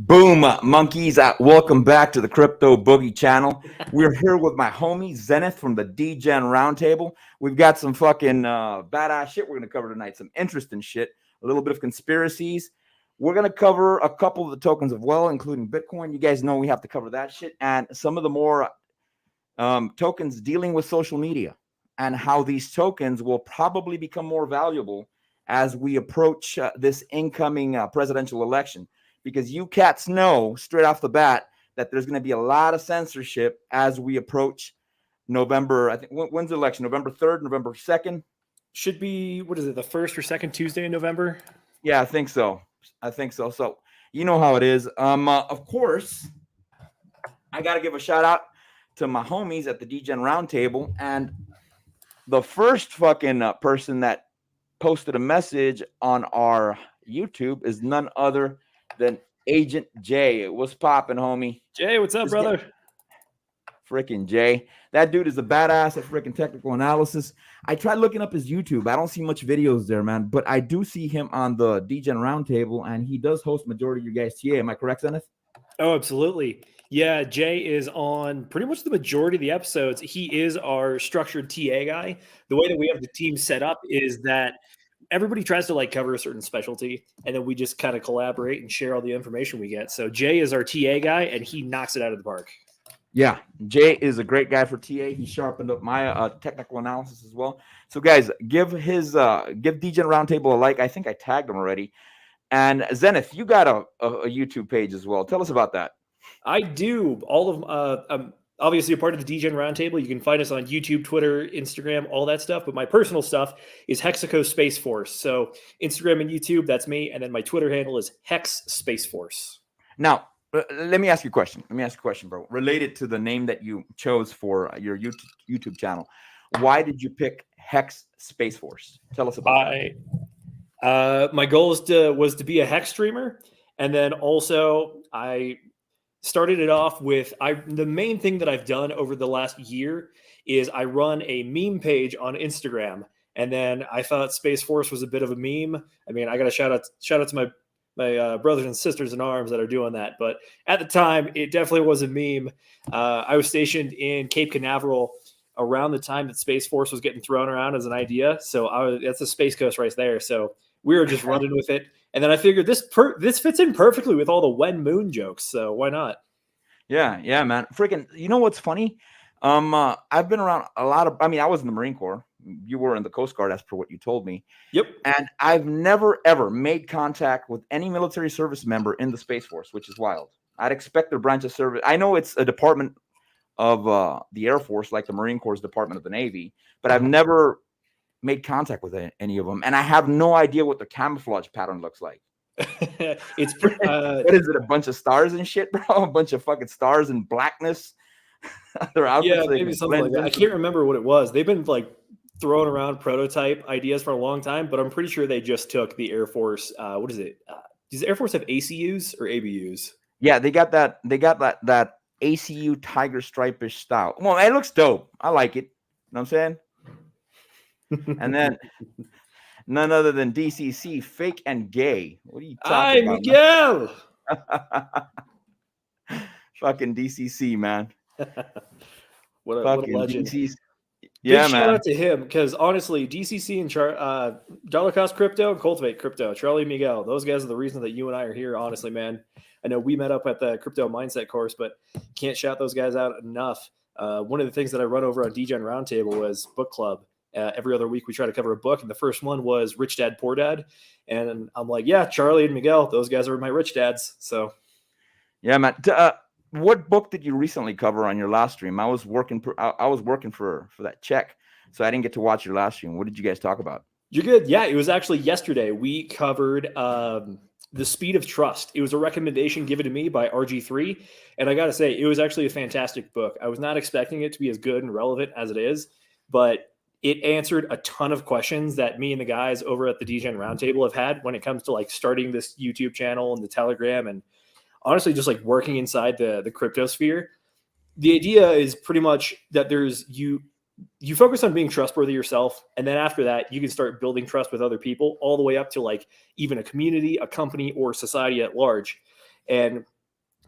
Boom, monkeys. Welcome back to the Crypto Boogie channel. We're here with my homie Zenith from the DGen Roundtable. We've got some fucking badass shit we're going to cover tonight, some interesting shit, a little bit of conspiracies. We're going to cover a couple of the tokens as well, including Bitcoin. You guys know we have to cover that shit, and some of the more tokens dealing with social media and how these tokens will probably become more valuable as we approach this incoming presidential election. Because you cats know straight off the bat that there's going to be a lot of censorship as we approach November. I think when's the election? November 3rd, November 2nd? Should be, what is it, the first or second Tuesday in November? Yeah, I think so. So you know how it is. Of course, I got to give a shout out to my homies at the DGen Roundtable. And the first fucking person that posted a message on our YouTube is none other than Agent Jay. What's popping, homie? Jay, what's up, brother? Freaking Jay. That dude is a badass at freaking technical analysis. I tried looking up his YouTube. I don't see much videos there, man, but I do see him on the DGen Roundtable, and he does host majority of your guys' TA. Am I correct, Zenith? Oh, absolutely. Yeah, Jay is on pretty much the majority of the episodes. He is our structured TA guy. The way that we have the team set up is that everybody tries to like cover a certain specialty, and then we just kind of collaborate and share all the information we get. So Jay is our TA guy, and he knocks it out of the park. Yeah, Jay is a great guy for TA. He sharpened up my technical analysis as well. So guys, give DGen Roundtable a like. I think I tagged him already. And Zenith, you got a YouTube page as well. Tell us about that. I do. All of obviously a part of the DGen Roundtable. You can find us on YouTube, Twitter, Instagram, all that stuff. But my personal stuff is Hexaco Space Force. So Instagram and YouTube, that's me. And then my Twitter handle is Hex Space Force. Now, let me ask you a question. Bro. Related to the name that you chose for your YouTube channel. Why did you pick Hex Space Force? Tell us about that. My goal was to be a Hex streamer. And then also I started it off with the main thing that I've done over the last year is I run a meme page on Instagram, and then I thought Space Force was a bit of a meme. I mean, I got to shout out to my brothers and sisters in arms that are doing that, but at the time it definitely was a meme. I was stationed in Cape Canaveral around the time that Space Force was getting thrown around as an idea, so that's the Space Coast right there. So we were just running with it. And then I figured this fits in perfectly with all the When Moon jokes, so why not? Yeah, man. Freaking, you know what's funny? I've been around a lot of. I mean, I was in the Marine Corps. You were in the Coast Guard, as per what you told me. Yep. And I've never ever made contact with any military service member in the Space Force, which is wild. I'd expect their branch of service. I know it's a department of the Air Force, like the Marine Corps' Department of the Navy, but I've never made contact with any of them, and I have no idea what the camouflage pattern looks like. It's what is it? A bunch of stars and shit, bro? A bunch of fucking stars and blackness. Their outfits, yeah, maybe something like that. I can't remember what it was. They've been like throwing around prototype ideas for a long time, but I'm pretty sure they just took the Air Force. What is it? Does the Air Force have ACUs or ABUs? Yeah, they got that. They got that ACU tiger stripish style. Well, it looks dope. I like it. You know what I'm saying? And then none other than DCC, fake and gay. What are you talking about? Miguel. Fucking DCC, man. what a legend. DCC. Yeah, man. Shout out to him, because honestly, DCC and Dollar Cost Crypto and Cultivate Crypto, Charlie and Miguel, those guys are the reason that you and I are here, honestly, man. I know we met up at the Crypto Mindset course, but can't shout those guys out enough. One of the things that I run over on DGen Roundtable was book club. Every other week we try to cover a book, and the first one was Rich Dad, Poor Dad. And I'm like, yeah, Charlie and Miguel, those guys are my rich dads. So yeah, man. What book did you recently cover on your last stream? I was working for that check, so I didn't get to watch your last stream. What did you guys talk about? You're good. Yeah, it was actually yesterday. We covered The Speed of Trust. It was a recommendation given to me by RG3, and I got to say, it was actually a fantastic book. I was not expecting it to be as good and relevant as it is, but it answered a ton of questions that me and the guys over at the DGen Roundtable have had when it comes to like starting this YouTube channel and the Telegram, and honestly just like working inside the crypto sphere. The idea is pretty much that you focus on being trustworthy yourself, and then after that you can start building trust with other people all the way up to like even a community, a company, or society at large. And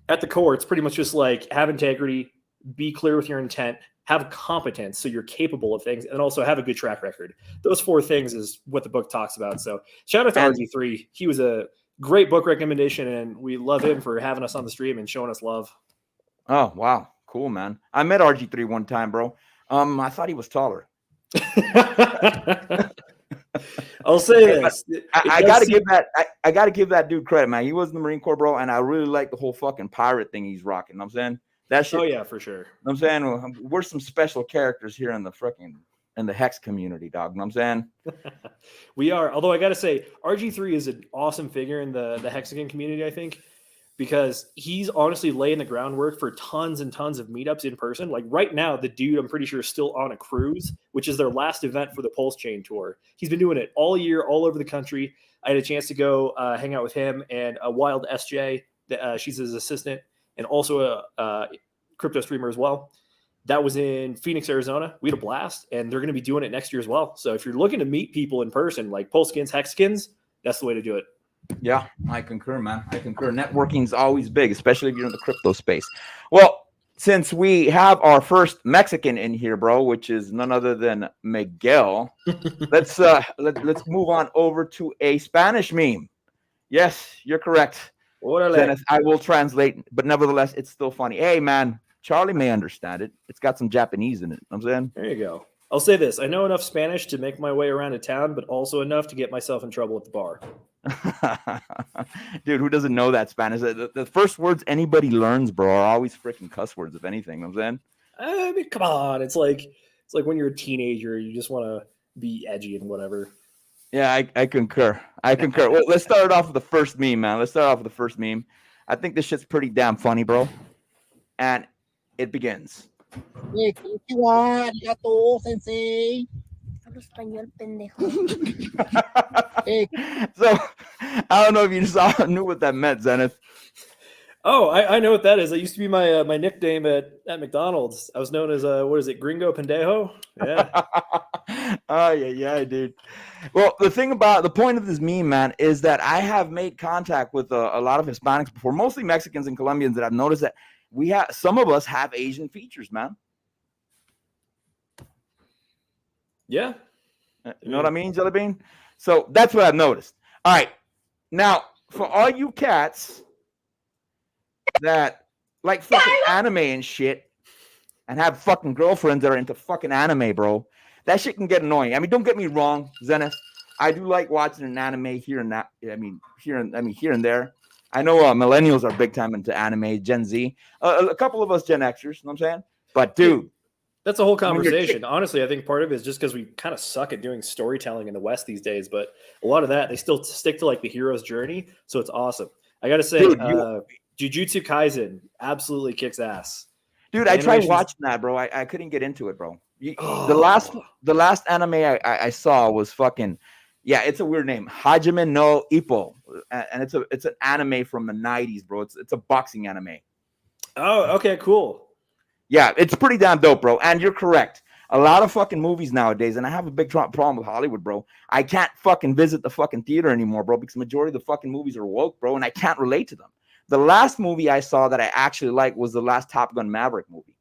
At the core, it's pretty much just like have integrity, be clear with your intent, have competence, so you're capable of things, and also have a good track record. Those 4 things is what the book talks about. So shout out to And RG3. He was a great book recommendation, and we love him for having us on the stream and showing us love. oh wow, cool, man. I met RG3 one time, bro. I thought he was taller. I'll say this. I gotta give that. I gotta give that dude credit, man. He was in the Marine Corps, bro, and I really like the whole fucking pirate thing he's rocking. You know what I'm saying that shit. Oh yeah, for sure. You know what I'm saying we're some special characters here in the Hex community, dog. You know what I'm saying? We are. Although I gotta say, RG3 is an awesome figure in the Hexagon community. I think because he's honestly laying the groundwork for tons and tons of meetups in person. Like right now, the dude, I'm pretty sure, is still on a cruise, which is their last event for the Pulse Chain Tour. He's been doing it all year, all over the country. I had a chance to go hang out with him and a Wild SJ. She's his assistant and also a crypto streamer as well. That was in Phoenix, Arizona. We had a blast, and they're going to be doing it next year as well. So if you're looking to meet people in person, like Pulskins, Hexkins, that's the way to do it. Yeah, I concur, man. I concur. Networking is always big, especially if you're in the crypto space. Well, since we have our first Mexican in here, bro, which is none other than Miguel, let's move on over to a Spanish meme. Yes, you're correct. Dennis, I will translate, but nevertheless, it's still funny. Hey, man, Charlie may understand it. It's got some Japanese in it. I'm saying. There you go. I'll say this. I know enough Spanish to make my way around a town, but also enough to get myself in trouble at the bar. Dude, who doesn't know that Spanish? The first words anybody learns, bro, are always freaking cuss words, if anything. You know what I'm saying? I mean, come on. It's like when you're a teenager, you just want to be edgy and whatever. Yeah, I concur. I concur. Well, let's start off with the first meme, man. Let's start off with the first meme. I think this shit's pretty damn funny, bro. And it begins. Sensei. Español, pendejo. So, I don't know if you knew what that meant, Zenith. Oh, I know what that is. That used to be my my nickname at McDonald's. I was known as what is it, Gringo Pendejo? Yeah. Oh yeah, dude. Well, the point of this meme, man, is that I have made contact with a lot of Hispanics before, mostly Mexicans and Colombians, that I've noticed that some of us have Asian features, man. Yeah. You know what I mean, Jelly Bean? So that's what I've noticed. All right. Now, for all you cats that like fucking anime and shit and have fucking girlfriends that are into fucking anime, bro, that shit can get annoying. I mean, don't get me wrong, Zenith. I do like watching an anime here and that. Here and there. I know millennials are big time into anime, Gen Z. A couple of us Gen Xers, you know what I'm saying? But dude, that's a whole conversation. Honestly, I think part of it is just because we kind of suck at doing storytelling in the West these days. But a lot of that, they still stick to like the hero's journey. So it's awesome. I got to say, Jujutsu Kaisen absolutely kicks ass. Dude, I tried watching that, bro. I couldn't get into it, bro. The last anime I saw was fucking, yeah, it's a weird name, Hajime no Ippo, and it's an anime from the 90s, bro. It's a boxing anime. Oh, okay, cool. Yeah, it's pretty damn dope, bro. And you're correct. A lot of fucking movies nowadays, and I have a big problem with Hollywood, bro. I can't fucking visit the fucking theater anymore, bro, because the majority of the fucking movies are woke, bro, and I can't relate to them. The last movie I saw that I actually liked was the last Top Gun Maverick movie.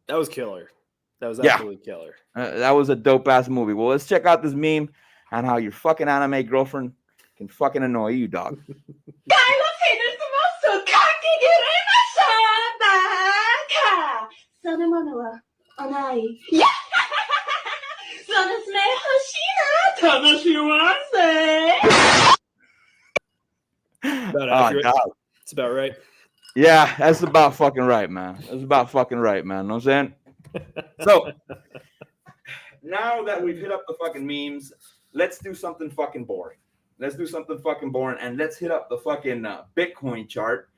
That was killer. That was absolutely killer. That was a dope-ass movie. Well, let's check out this meme on how your fucking anime girlfriend can fucking annoy you, dog. It's about right. Yeah, that's about fucking right, man. That's about fucking right, man. You know what I'm saying? So, now that we've hit up the fucking memes, let's do something fucking boring. Let's do something fucking boring, and let's hit up the fucking Bitcoin chart.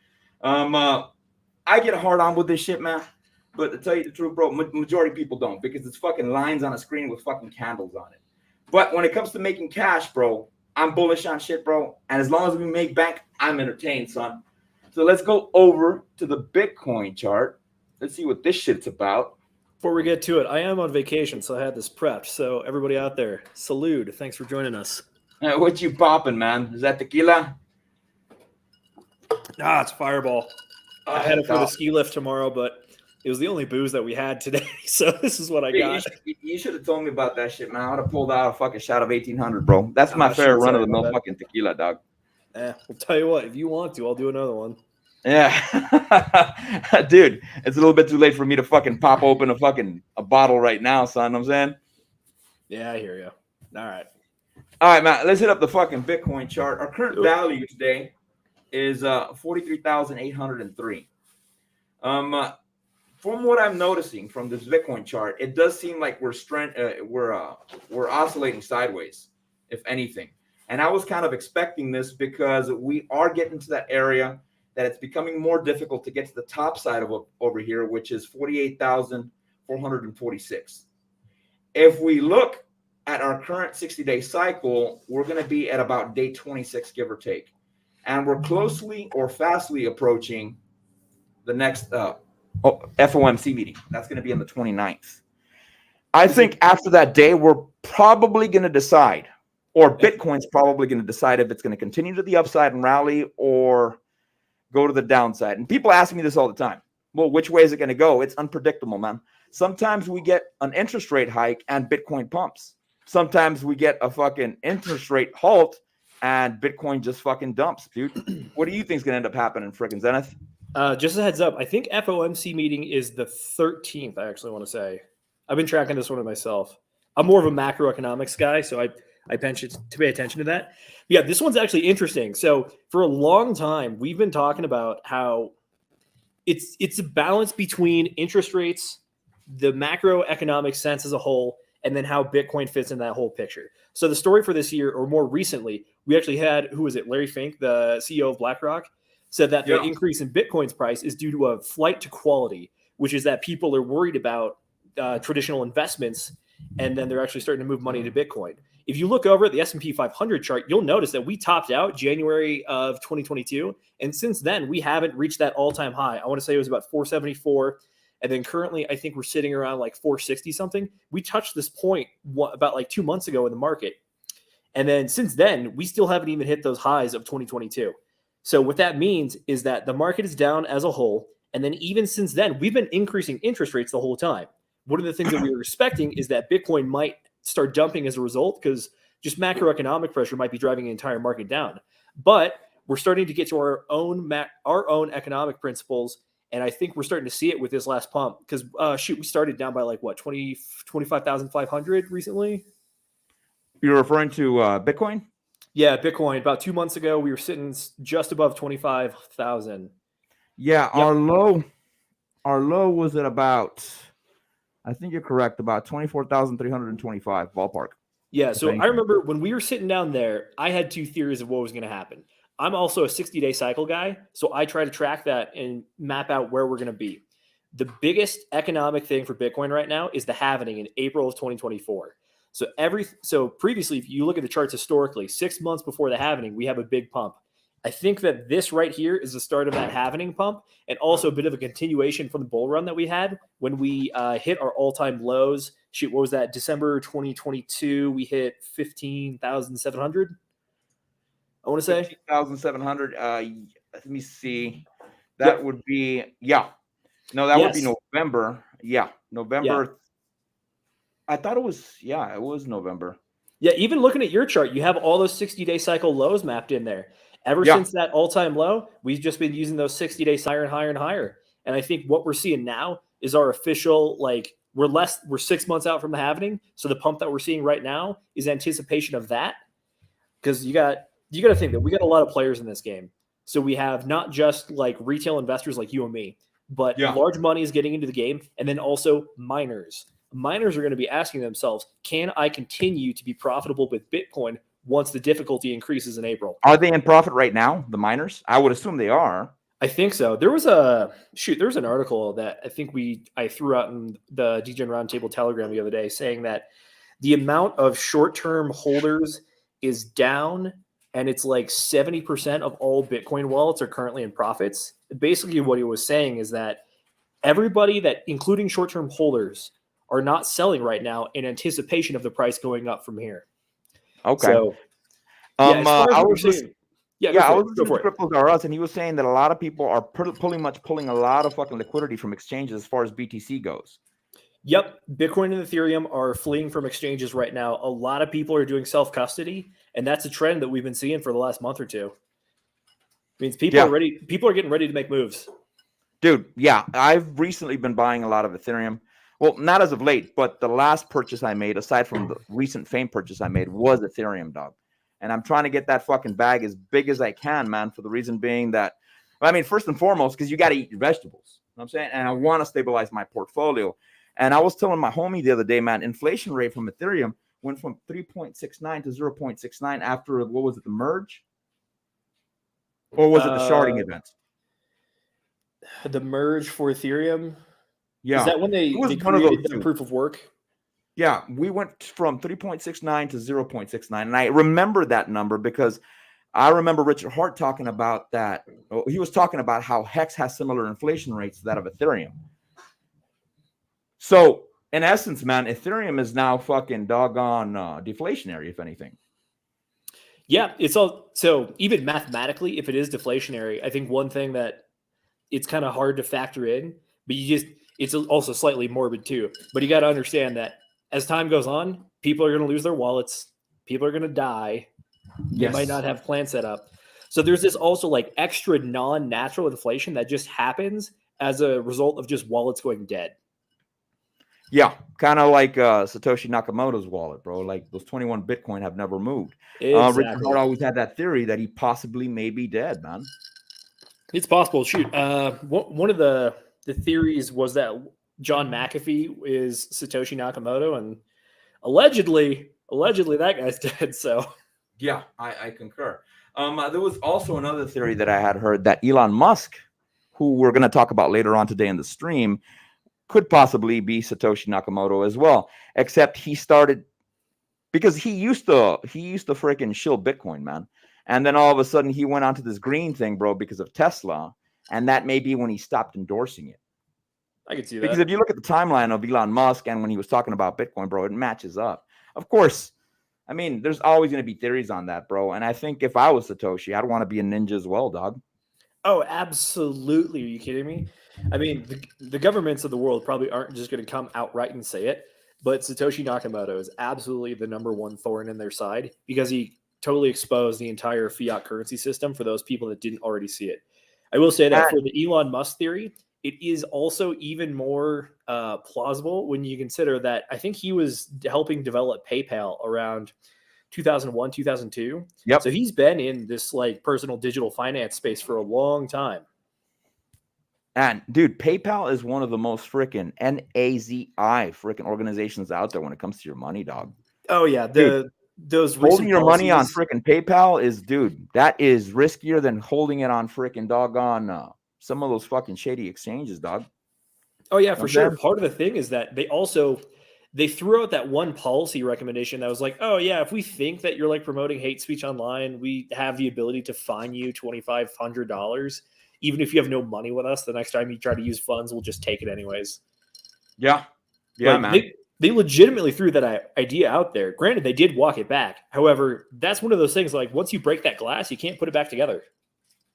I get hard on with this shit, man. But to tell you the truth, bro, majority of people don't, because it's fucking lines on a screen with fucking candles on it. But when it comes to making cash, bro, I'm bullish on shit, bro. And as long as we make bank, I'm entertained, son. So let's go over to the Bitcoin chart. Let's see what this shit's about. Before we get to it, I am on vacation, so I had this prepped. So everybody out there, salute. Thanks for joining us. What you popping, man? Is that tequila? Ah, it's Fireball. I had it for the dog. ski lift tomorrow, but it was the only booze that we had today. So this is what I got. You should have told me about that shit, man. I would have pulled out a fucking shot of 1800, bro. That's my favorite shit, run of sorry the mill about that. fucking tequila, dog. I'll tell you what, if you want to, I'll do another one. Yeah. Dude, it's a little bit too late for me to fucking pop open a bottle right now, son. You know what I'm saying? Yeah, I hear you. All right. All right, man. Let's hit up the fucking Bitcoin chart. Our current value today is 43,803. From what I'm noticing from this Bitcoin chart, it does seem like we're oscillating sideways, if anything. And I was kind of expecting this because we are getting to that area that it's becoming more difficult to get to the top side of over here, which is 48,446. If we look at our current 60-day cycle, we're going to be at about day 26, give or take. And we're closely or fastly approaching the next FOMC meeting. That's going to be on the 29th. I think after that day, we're probably going to decide, or Bitcoin's probably going to decide if it's going to continue to the upside and rally or go to the downside. And people ask me this all the time. Well, which way is it going to go? It's unpredictable, man. Sometimes we get an interest rate hike and Bitcoin pumps. Sometimes we get a fucking interest rate halt and Bitcoin just fucking dumps, dude. What do you think is going to end up happening, freaking Zenith? Just a heads up, I think FOMC meeting is the 13th, I actually want to say. I've been tracking this one myself. I'm more of a macroeconomics guy, so I pay attention to that. Yeah, this one's actually interesting. So for a long time, we've been talking about how it's a balance between interest rates, the macroeconomic sense as a whole, and then how Bitcoin fits in that whole picture. So the story for this year, or more recently, we actually had, who was it, Larry Fink, the CEO of BlackRock, said that the increase in Bitcoin's price is due to a flight to quality, which is that people are worried about traditional investments, and then they're actually starting to move money to Bitcoin. If you look over at the S&P 500 chart, you'll notice that we topped out January of 2022, and since then, we haven't reached that all-time high. I want to say it was about 474, and then currently, I think we're sitting around like 460 something. We touched this point about like 2 months ago in the market, and then since then, we still haven't even hit those highs of 2022. So what that means is that the market is down as a whole. And then even since then, we've been increasing interest rates the whole time. One of the things that we were expecting is that Bitcoin might start dumping as a result because just macroeconomic pressure might be driving the entire market down. But we're starting to get to our own economic principles. And I think we're starting to see it with this last pump because, we started down by like, what, 25,500 recently? You're referring to Bitcoin? Yeah, Bitcoin. About 2 months ago, we were sitting just above 25,000. Yeah, yep. Our low was at about, I think you're correct, about 24,325 ballpark. Yeah, so I remember when we were sitting down there, I had two theories of what was going to happen. I'm also a 60-day cycle guy, so I try to track that and map out where we're going to be. The biggest economic thing for Bitcoin right now is the halving in April of 2024. So previously, if you look at the charts historically, 6 months before the halving, we have a big pump. I think that this right here is the start of that halving pump and also a bit of a continuation from the bull run that we had when we hit our all-time lows. Shoot, what was that? December 2022, we hit 15,700. I want to say 15,700. Let me see. That would be would be November. Yeah, November. Yeah. I thought it was November. Yeah, even looking at your chart, you have all those 60-day cycle lows mapped in there. Ever since that all-time low, we've just been using those 60-day higher and higher and higher. And I think what we're seeing now is our official, we're 6 months out from the halving. So the pump that we're seeing right now is anticipation of that. Because you got to think that we got a lot of players in this game. So we have not just like retail investors like you and me, but large money is getting into the game. And then also miners. Miners are going to be asking themselves, can I continue to be profitable with Bitcoin once the difficulty increases in April? Are they in profit right now, the miners? I would assume they are. I think so. There was an article that I think I threw out in the DGen Roundtable Telegram the other day saying that the amount of short-term holders is down and it's like 70% of all Bitcoin wallets are currently in profits. Basically what he was saying is that everybody including short-term holders, are not selling right now in anticipation of the price going up from here. Okay. So, I was Yeah, Yeah, I was go listening for to it. Cryptos R Us, and he was saying that a lot of people are pulling a lot of fucking liquidity from exchanges as far as BTC goes. Yep, Bitcoin and Ethereum are fleeing from exchanges right now. A lot of people are doing self-custody, and that's a trend that we've been seeing for the last month or two. It means people Yeah. are ready. People are getting ready to make moves. Dude, yeah, I've recently been buying a lot of Ethereum. Well, not as of late, but the last purchase I made, aside from the recent Fame purchase I made, was Ethereum, dog. And I'm trying to get that fucking bag as big as I can, man, for the reason being that, I mean, first and foremost, because you got to eat your vegetables. You know what I'm saying? And I want to stabilize my portfolio. And I was telling my homie the other day, man, inflation rate from Ethereum went from 3.69 to 0.69 after, what was it, the merge? Or was it the sharding event? The merge for Ethereum. Yeah. Is that when they one of created those the two. proof of work? Yeah, we went from 3.69 to 0.69. And I remember that number because I remember Richard Hart talking about that. He was talking about how HEX has similar inflation rates to that of Ethereum. So, in essence, man, Ethereum is now fucking doggone deflationary, if anything. Yeah, it's all so even mathematically, if it is deflationary, I think one thing that it's kind of hard to factor in, but it's also slightly morbid too. But you got to understand that as time goes on, people are going to lose their wallets, people are going to die, they might not have plans set up. So there's this also like extra non-natural inflation that just happens as a result of just wallets going dead. Yeah, kind of like Satoshi Nakamoto's wallet, bro. Like those 21 Bitcoin have never moved. Exactly. Richard Hart always had that theory that he possibly may be dead, man. It's possible. Shoot, one of the theories was that John McAfee is Satoshi Nakamoto, and allegedly that guy's dead. So yeah, I concur. There was also another theory that I had heard that Elon Musk, who we're going to talk about later on today in the stream, could possibly be Satoshi Nakamoto as well. Except he started because he used to freaking shill Bitcoin, man. And then all of a sudden he went onto this green thing, bro, because of Tesla. And that may be when he stopped endorsing it. I can see that. Because if you look at the timeline of Elon Musk and when he was talking about Bitcoin, bro, it matches up. Of course, I mean, there's always going to be theories on that, bro. And I think if I was Satoshi, I'd want to be a ninja as well, dog. Oh, absolutely. Are you kidding me? I mean, the governments of the world probably aren't just going to come outright and say it, but Satoshi Nakamoto is absolutely the number one thorn in their side because he totally exposed the entire fiat currency system for those people that didn't already see it. I will say that for the Elon Musk theory, it is also even more plausible when you consider that I think he was helping develop PayPal around 2001, 2002. Yep. So he's been in this like personal digital finance space for a long time. And dude, PayPal is one of the most freaking NAZI freaking organizations out there when it comes to your money, dog. Oh yeah, those holding your money on policies, freaking PayPal is, dude, that is riskier than holding it on freaking doggone some of those fucking shady exchanges, dog. Oh yeah, for sure. Part of the thing is that they threw out that one policy recommendation that was like, oh yeah, if we think that you're like promoting hate speech online, we have the ability to fine you $2,500, even if you have no money with us. The next time you try to use funds, we'll just take it anyways. Yeah, like, man. They legitimately threw that idea out there. Granted, they did walk it back. However, that's one of those things like once you break that glass, you can't put it back together.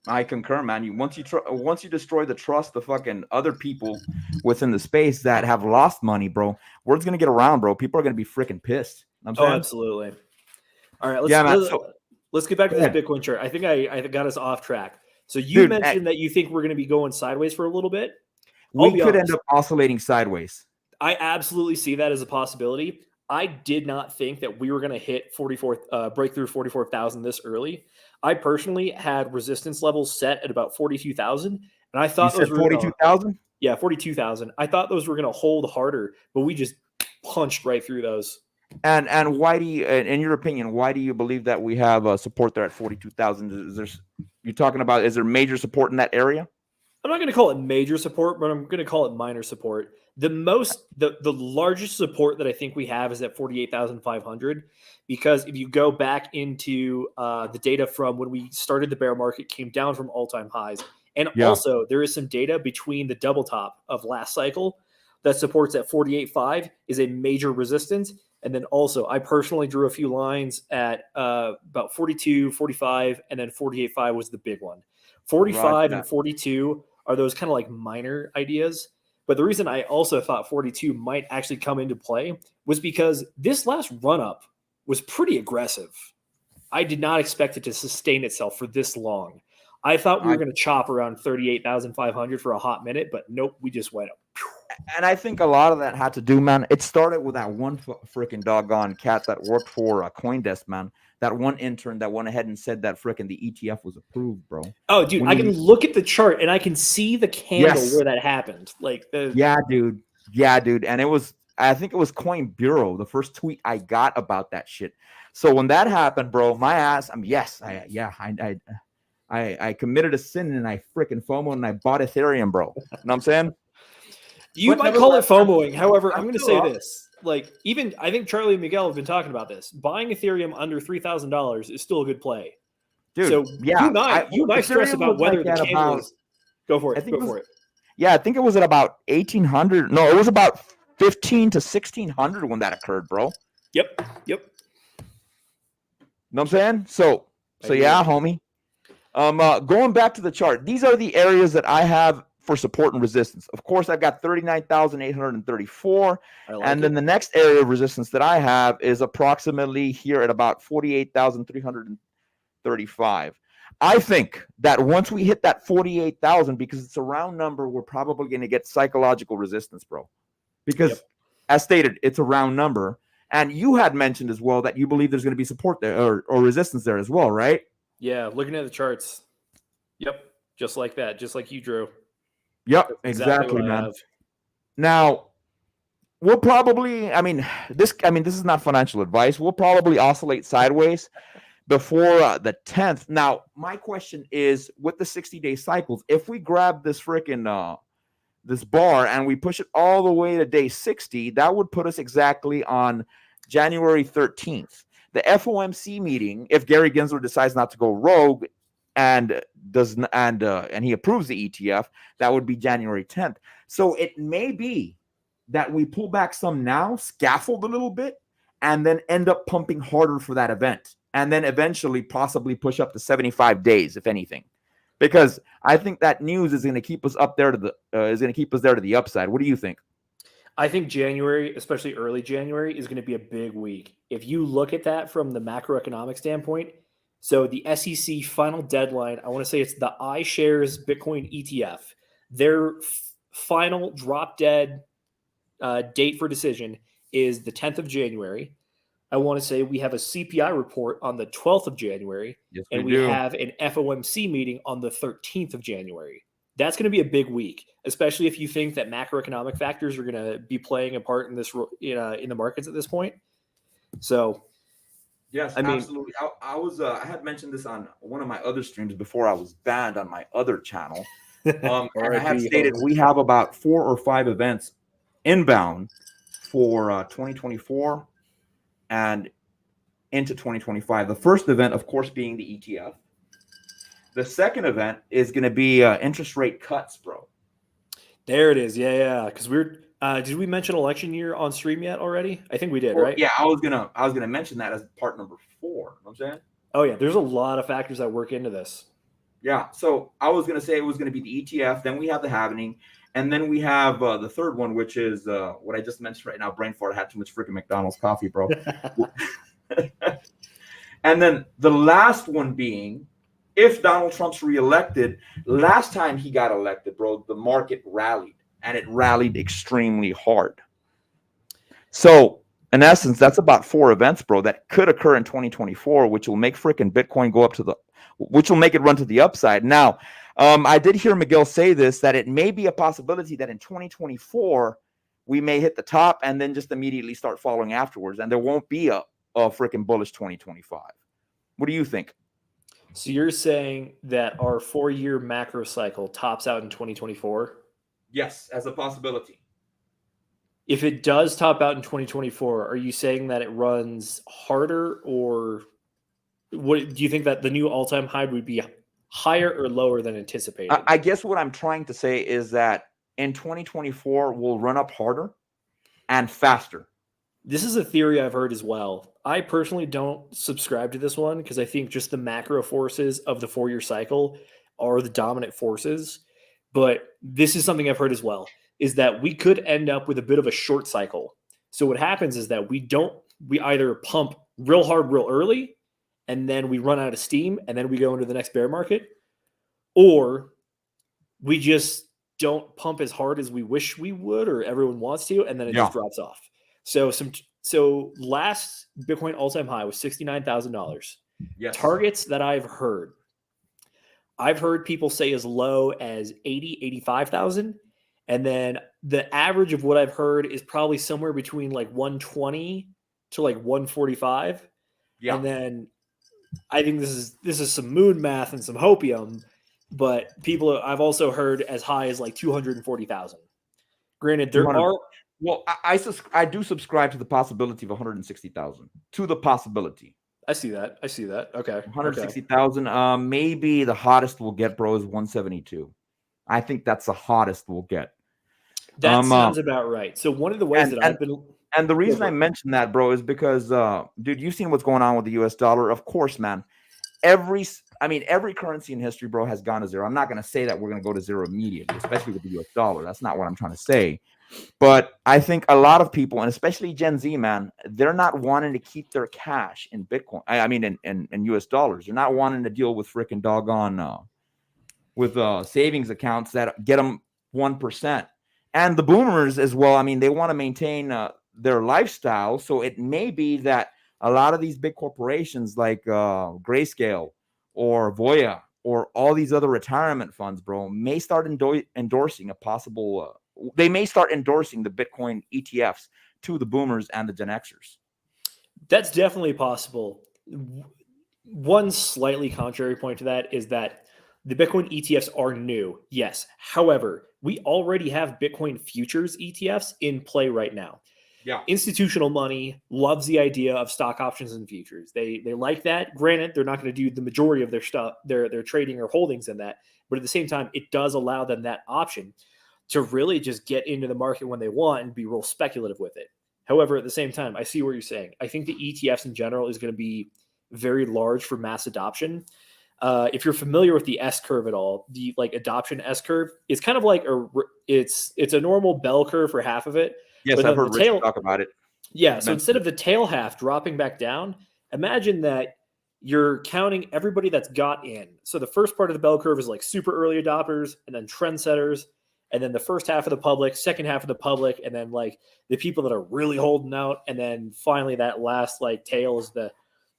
I concur, man. Once you destroy the trust of fucking other people within the space that have lost money, bro, word's gonna get around, bro. People are gonna be freaking pissed. I'm saying? Absolutely. All right, let's get back to this Bitcoin chart. I think I got us off track. So you mentioned that you think we're going to be going sideways for a little bit. We could end up oscillating sideways. I absolutely see that as a possibility. I did not think that we were going to hit break through 44,000 this early. I personally had resistance levels set at about 42,000, and I thought those were 42,000. Yeah, 42,000. I thought those were going to hold harder, but we just punched right through those. And why do you, in your opinion, why do you believe that we have support there at 42,000? You're talking about, is there major support in that area? I'm not going to call it major support, but I'm going to call it minor support. The largest support that I think we have is at 48,500, because if you go back into the data from when we started the bear market, came down from all-time highs. And also there is some data between the double top of last cycle that supports that 48.5 is a major resistance. And then also, I personally drew a few lines at about 42, 45, and then 48.5 was the big one. 45 and 42 are those kind of like minor ideas. But the reason I also thought 42 might actually come into play was because this last run-up was pretty aggressive. I did not expect it to sustain itself for this long. I thought we were going to chop around 38,500 for a hot minute, but nope, we just went up. And I think a lot of that had to do, man. It started with that one freaking doggone cat that worked for CoinDesk, man. That one intern that went ahead and said that freaking the ETF was approved, bro. Oh, dude, I can look at the chart and I can see the candle where that happened. Like, yeah, dude. And it was, I think it was Coin Bureau, the first tweet I got about that shit. So when that happened, bro, my ass, I committed a sin and I freaking FOMO and I bought Ethereum, bro. You know what I'm saying? You might call it FOMOing. However, I'm going to say this. Like, even I think Charlie and Miguel have been talking about this. Buying Ethereum under $3,000 is still a good play. Dude, so you might stress about whether the candle is. Go for it. Go for it. Yeah, I think it was at about 1,800. No, it was about 1,500 to 1,600 when that occurred, bro. Yep. Know what I'm saying? So yeah, homie. Going back to the chart, these are the areas that I have for support and resistance. Of course, I've got 39,834. And then the next area of resistance that I have is approximately here at about 48,335. I think that once we hit that 48,000, because it's a round number, we're probably going to get psychological resistance, bro. Because as stated, it's a round number. And you had mentioned as well that you believe there's going to be support there or resistance there as well, right? Yeah, looking at the charts. Yep, just like that, just like you drew. Yep, exactly, man. Now, we'll probably, this is not financial advice. We'll probably oscillate sideways before the 10th. Now, my question is, with the 60-day cycles, if we grab this freaking this bar and we push it all the way to day 60, that would put us exactly on January 13th. The FOMC meeting, if Gary Gensler decides not to go rogue and he approves the ETF, that would be January 10th. So it may be that we pull back some now, scaffold a little bit, and then end up pumping harder for that event, and then eventually possibly push up to 75 days, if anything, because I think that news is going to keep us up there to the upside. What do you think? I think January, especially early January, is going to be a big week. If you look at that from the macroeconomic standpoint, so the SEC final deadline, I want to say it's the iShares Bitcoin ETF. Their final drop dead date for decision is the 10th of January. I want to say we have a CPI report on the 12th of January, and we have an FOMC meeting on the 13th of January. That's going to be a big week, especially if you think that macroeconomic factors are going to be playing a part in this in the markets at this point. So, yes, absolutely. I had mentioned this on one of my other streams before I was banned on my other channel. And I have stated we have about 4 or 5 events inbound for 2024 and into 2025. The first event, of course, being the ETF. The second event is going to be interest rate cuts, bro. There it is. Yeah. Because did we mention election year on stream yet already? I think we did, right? Yeah, I was gonna mention that as part number 4. You know what I'm saying? Oh yeah, there's a lot of factors that work into this. Yeah, so I was gonna say it was gonna be the ETF. Then we have the halvening, and then we have the third one, which is what I just mentioned right now. Brain fart. I had too much freaking McDonald's coffee, bro. And then the last one being, if Donald Trump's reelected, last time he got elected, bro, the market rallied, and it rallied extremely hard. So, in essence, that's about 4 events, bro, that could occur in 2024, which will make freaking Bitcoin go up to which will make it run to the upside. Now, I did hear Miguel say this, that it may be a possibility that in 2024, we may hit the top and then just immediately start following afterwards, and there won't be a freaking bullish 2025. What do you think? So you're saying that our 4-year macro cycle tops out in 2024? Yes, as a possibility. If it does top out in 2024, are you saying that it runs harder, or what do you think that the new all-time high would be higher or lower than anticipated? I guess what I'm trying to say is that in 2024, we'll run up harder and faster. This is a theory I've heard as well. I personally don't subscribe to this one because I think just the macro forces of the 4-year cycle are the dominant forces. But this is something I've heard as well, is that we could end up with a bit of a short cycle. So what happens is that we either pump real hard real early and then we run out of steam and then we go into the next bear market, or we just don't pump as hard as we wish we would or everyone wants to, and then it just drops off. So last Bitcoin all-time high was $69,000. Yes. Targets that I've heard people say as low as 80, 85,000. And then the average of what I've heard is probably somewhere between like 120 to like 145. Yeah. And then I think this is some moon math and some hopium, but I've also heard as high as like 240,000. Granted, there are. Well, I do subscribe to the possibility of 160,000. To the possibility. I see that. Okay. 160,000. Maybe the hottest we'll get, bro, is 172. I think that's the hottest we'll get. That sounds about right. So one of the ways I've been. And the reason I mentioned that, bro, is because, dude, you've seen what's going on with the US dollar. Of course, man. Every currency in history, bro, has gone to zero. I'm not going to say that we're going to go to zero immediately, especially with the US dollar. That's not what I'm trying to say. But I think a lot of people, and especially Gen Z, man, they're not wanting to keep their cash in Bitcoin. In US dollars. They're not wanting to deal with freaking doggone with savings accounts that get them 1%. And the boomers as well. I mean, they want to maintain their lifestyle. So it may be that a lot of these big corporations like Grayscale or Voya or all these other retirement funds, bro, may start endorsing a possible they may start endorsing the Bitcoin ETFs to the boomers and the Gen Xers. That's definitely possible. One slightly contrary point to that is that the Bitcoin ETFs are new. Yes. However, we already have Bitcoin futures ETFs in play right now. Yeah. Institutional money loves the idea of stock options and futures. They like that. Granted, they're not going to do the majority of their stuff, their trading or holdings in that. But at the same time, it does allow them that option to really just get into the market when they want and be real speculative with it. However, at the same time, I see what you're saying. I think the ETFs in general is going to be very large for mass adoption. If you're familiar with the S curve at all, the like adoption S curve, it's kind of like it's a normal bell curve for half of it. Yes, I've heard Rich talk about it. Yeah, so instead of the tail half dropping back down, imagine that you're counting everybody that's got in. So the first part of the bell curve is like super early adopters and then trendsetters. And then the first half of the public, second half of the public, and then like the people that are really holding out. And then finally that last like tail is the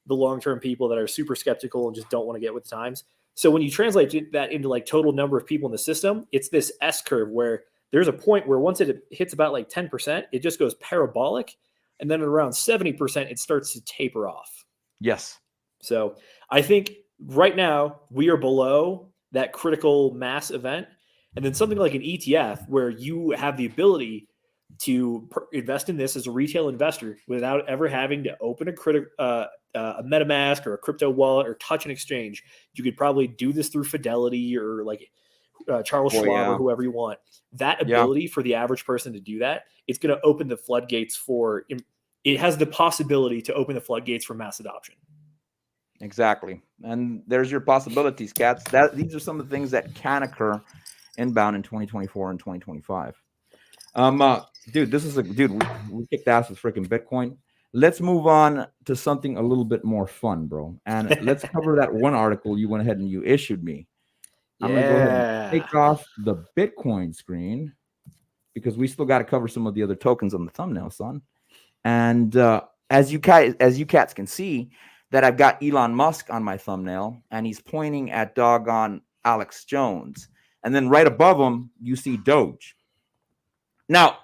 long-term people that are super skeptical and just don't want to get with the times. So when you translate that into like total number of people in the system, it's this S curve where there's a point where once it hits about like 10%, it just goes parabolic. And then at around 70%, it starts to taper off. Yes. So I think right now we are below that critical mass event. And then something like an ETF where you have the ability to invest in this as a retail investor without ever having to open a MetaMask or a crypto wallet or touch an exchange. You could probably do this through Fidelity or like Charles Schwab or whoever you want. That ability for the average person to do that, it's going to open the floodgates it has the possibility to open the floodgates for mass adoption. Exactly. And there's your possibilities, cats. These are some of the things that can occur inbound in 2024 and 2025. Dude, we kicked ass with freaking Bitcoin. Let's move on to something a little bit more fun, bro. And let's cover that one article you went ahead and you issued me. I'm going to go ahead and take off the Bitcoin screen because we still got to cover some of the other tokens on the thumbnail, son. And as you cats can see, that I've got Elon Musk on my thumbnail, and he's pointing at doggone Alex Jones. And then right above him, you see Doge. Now,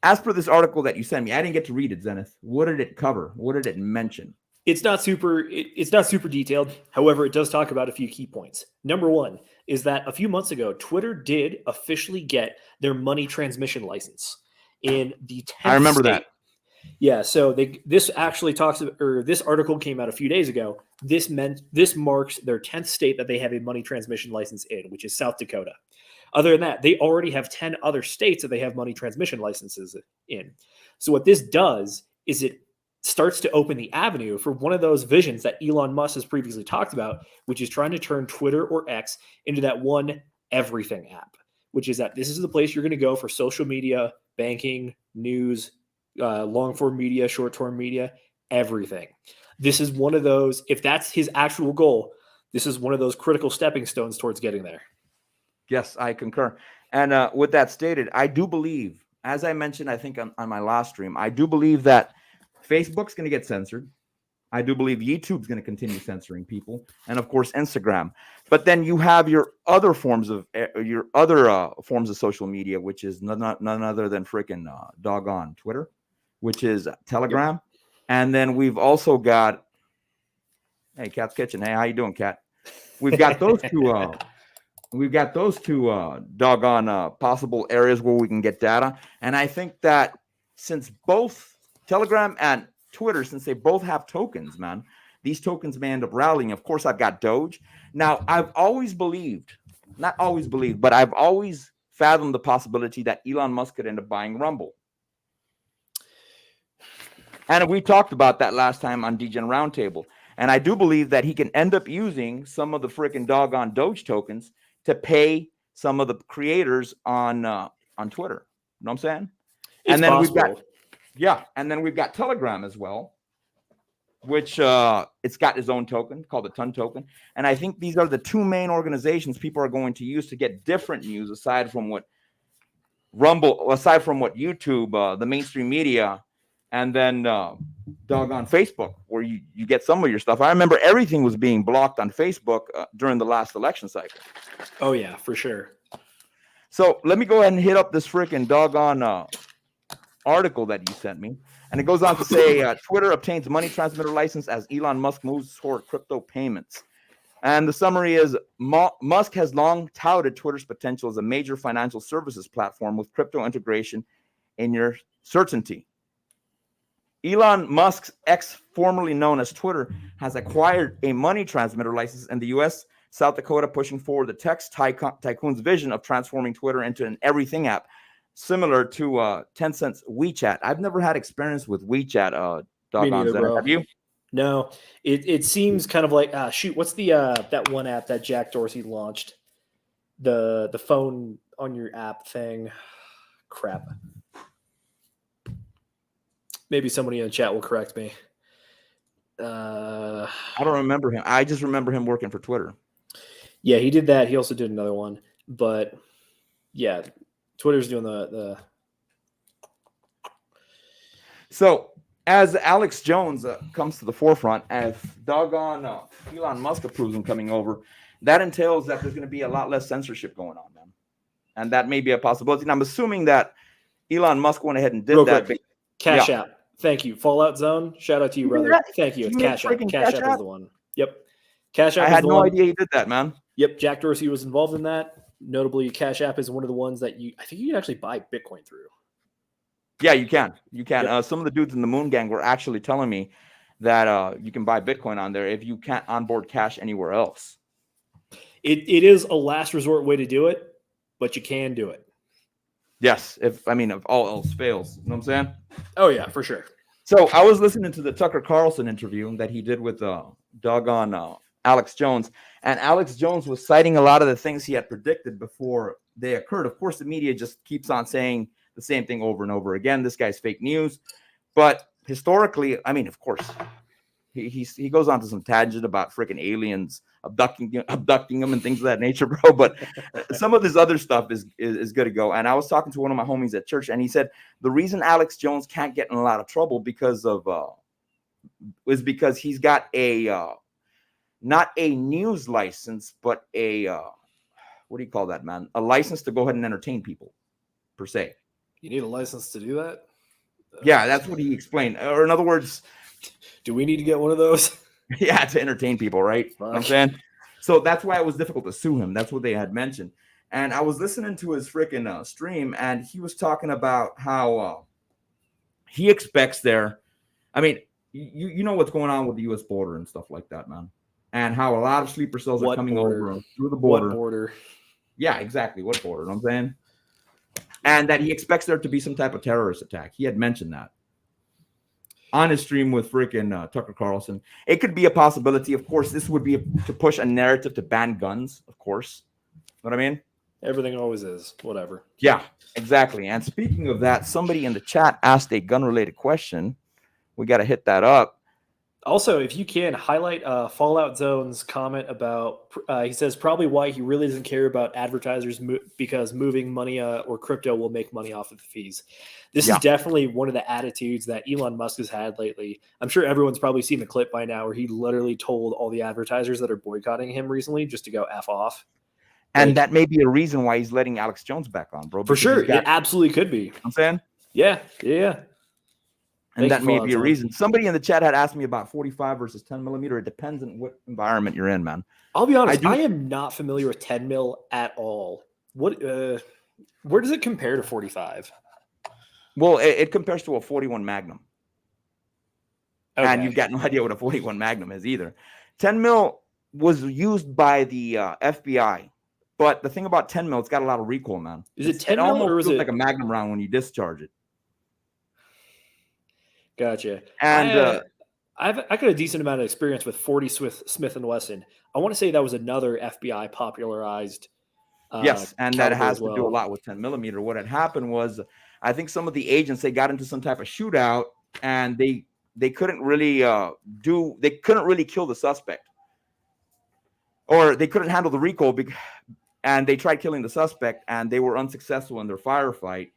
as per this article that you sent me, I didn't get to read it, Zenith. What did it cover? What did it mention? It's not super detailed. However, it does talk about a few key points. Number one is that a few months ago, Twitter did officially get their money transmission license in the 10th I remember state. That. Yeah, so this article came out a few days ago. This marks their 10th state that they have a money transmission license in, which is South Dakota. Other than that, they already have 10 other states that they have money transmission licenses in. So what this does is it starts to open the avenue for one of those visions that Elon Musk has previously talked about, which is trying to turn Twitter or X into that one everything app, which is that this is the place you're going to go for social media, banking, news, long form media, short form media, everything. This is one of those, if that's his actual goal, this is one of those critical stepping stones towards getting there. Yes, I concur. And with that stated, I do believe, as I mentioned, I think on my last stream, I do believe that Facebook's going to get censored. I do believe YouTube's going to continue censoring people, and of course Instagram. But then you have your other forms of social media, which is none other than freaking doggone Twitter, which is Telegram, and then we've also got, hey, Cat's Kitchen. Hey, how you doing, Cat? We've got those two. We've got those two doggone possible areas where we can get data, and I think that since both Telegram and Twitter, since they both have tokens, man, these tokens may end up rallying. Of course, I've got Doge. Now, I've always believed, not always believed, but I've always fathomed the possibility that Elon Musk could end up buying Rumble. And we talked about that last time on DGen Roundtable. And I do believe that he can end up using some of the freaking doggone Doge tokens to pay some of the creators on Twitter. You know what I'm saying? It's and then possible. And then we've got Telegram as well, which it's got its own token called the Ton token. And I think these are the two main organizations people are going to use to get different news aside from what YouTube, the mainstream media, and then doggone Facebook, where you get some of your stuff. I remember everything was being blocked on Facebook during the last election cycle. Oh, yeah, for sure. So let me go ahead and hit up this freaking doggone article that you sent me. And it goes on to say Twitter obtains money transmitter license as Elon Musk moves toward crypto payments. And the summary is Musk has long touted Twitter's potential as a major financial services platform with crypto integration in your certainty. Elon Musk's X, formerly known as Twitter, has acquired a money transmitter license in the U.S., South Dakota, pushing forward the tech tycoon's vision of transforming Twitter into an everything app, similar to Tencent's WeChat. I've never had experience with WeChat. Me neither, bro. Have you? No, it seems kind of like what's the that one app that Jack Dorsey launched? The phone on your app thing. Crap. Maybe somebody in the chat will correct me. I don't remember him. I just remember him working for Twitter. Yeah, he did that. He also did another one. But yeah, Twitter's doing the. So as Alex Jones comes to the forefront, as doggone Elon Musk approves him coming over, that entails that there's going to be a lot less censorship going on, man. And that may be a possibility. And I'm assuming that Elon Musk went ahead and did that. Cash App. Thank you. Fallout Zone. Shout out to you, brother. Thank you. It's Cash App. Cash App is the one. Yep. Cash App. I had no idea he did that, man. Yep. Jack Dorsey was involved in that. Notably, Cash App is one of the ones that I think you can actually buy Bitcoin through. Yeah, you can. You can. Yep. Some of the dudes in the Moon Gang were actually telling me that you can buy Bitcoin on there if you can't onboard cash anywhere else. It is a last resort way to do it, but you can do it. Yes, if all else fails. You know what I'm saying? Oh, yeah, for sure. So I was listening to the Tucker Carlson interview that he did with doggone Alex Jones, and Alex Jones was citing a lot of the things he had predicted before they occurred. Of course, the media just keeps on saying the same thing over and over again. This guy's fake news. But historically, of course, he goes on to some tangent about freaking aliens abducting him and things of that nature, bro. But some of this other stuff is good to go. And I was talking to one of my homies at church, and he said the reason Alex Jones can't get in a lot of trouble because he's got a not a news license, but a what do you call that, man? A license to go ahead and entertain people, per se. You need a license to do that? Yeah, that's what he explained. Or in other words, do we need to get one of those? Yeah, to entertain people, right? You know what I'm saying? So that's why it was difficult to sue him. That's what they had mentioned. And I was listening to his freaking stream, and he was talking about how he expects there. You know what's going on with the U.S. border and stuff like that, man. And how a lot of sleeper cells are coming over through the border. What border? Yeah, exactly. What border? You know what I'm saying? And that he expects there to be some type of terrorist attack. He had mentioned that. on his stream with freaking Tucker Carlson. It could be a possibility. Of course, this would be to push a narrative to ban guns, of course. Know what I mean? Everything always is. Whatever. Yeah, exactly. And speaking of that, somebody in the chat asked a gun-related question. We got to hit that up. Also, if you can, highlight Fallout Zone's comment about, he says probably why he really doesn't care about advertisers because moving money or crypto will make money off of the fees. This is definitely one of the attitudes that Elon Musk has had lately. I'm sure everyone's probably seen the clip by now where he literally told all the advertisers that are boycotting him recently just to go F off. And that may be a reason why he's letting Alex Jones back on, bro. For sure. It absolutely could be. I'm saying? Yeah. And that may be a reason. Somebody in the chat had asked me about 45 versus 10 millimeter. It depends on what environment you're in, man. I'll be honest. I am not familiar with 10 mil at all. What? Where does it compare to 45? Well, it compares to a 41 Magnum. Okay. And you've got no idea what a 41 Magnum is either. 10 mil was used by the FBI. But the thing about 10 mil, it's got a lot of recoil, man. Is it 10 mil or is it like a Magnum round when you discharge it? Gotcha. And I got a decent amount of experience with 40 Smith & Wesson. I want to say that was another FBI popularized. Yes, and that has to do a lot with 10 millimeter. What had happened was, I think some of the agents, they got into some type of shootout, and they couldn't really kill the suspect, or they couldn't handle the recoil, and they tried killing the suspect, and they were unsuccessful in their firefight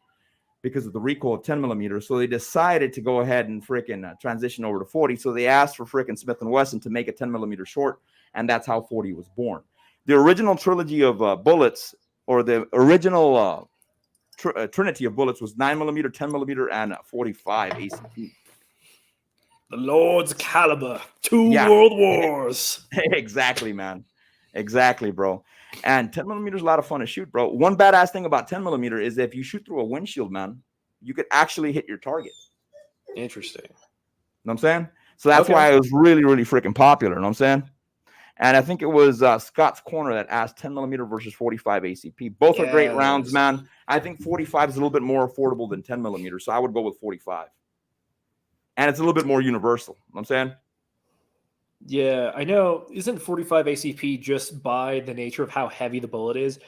because of the recoil of 10 millimeters. So they decided to go ahead and freaking transition over to 40. So they asked for freaking Smith & Wesson to make a 10 millimeter short, and that's how 40 was born. The original trilogy of bullets, or the original trinity of bullets, was 9 millimeter, 10 millimeter, and 45 ACP. The Lord's caliber, two world wars. Exactly, man. Exactly, bro. And 10 millimeter is a lot of fun to shoot, bro. One badass thing about 10 millimeter is if you shoot through a windshield, man, you could actually hit your target. Interesting. You know what I'm saying? So that's why it was really, really freaking popular. You know what I'm saying? And I think it was Scott's Corner that asked 10 millimeter versus 45 ACP. Both are great rounds, man. I think 45 is a little bit more affordable than 10 millimeter, so I would go with 45. And it's a little bit more universal. You know what I'm saying? Yeah, I know. Isn't 45 ACP just by the nature of how heavy the bullet is?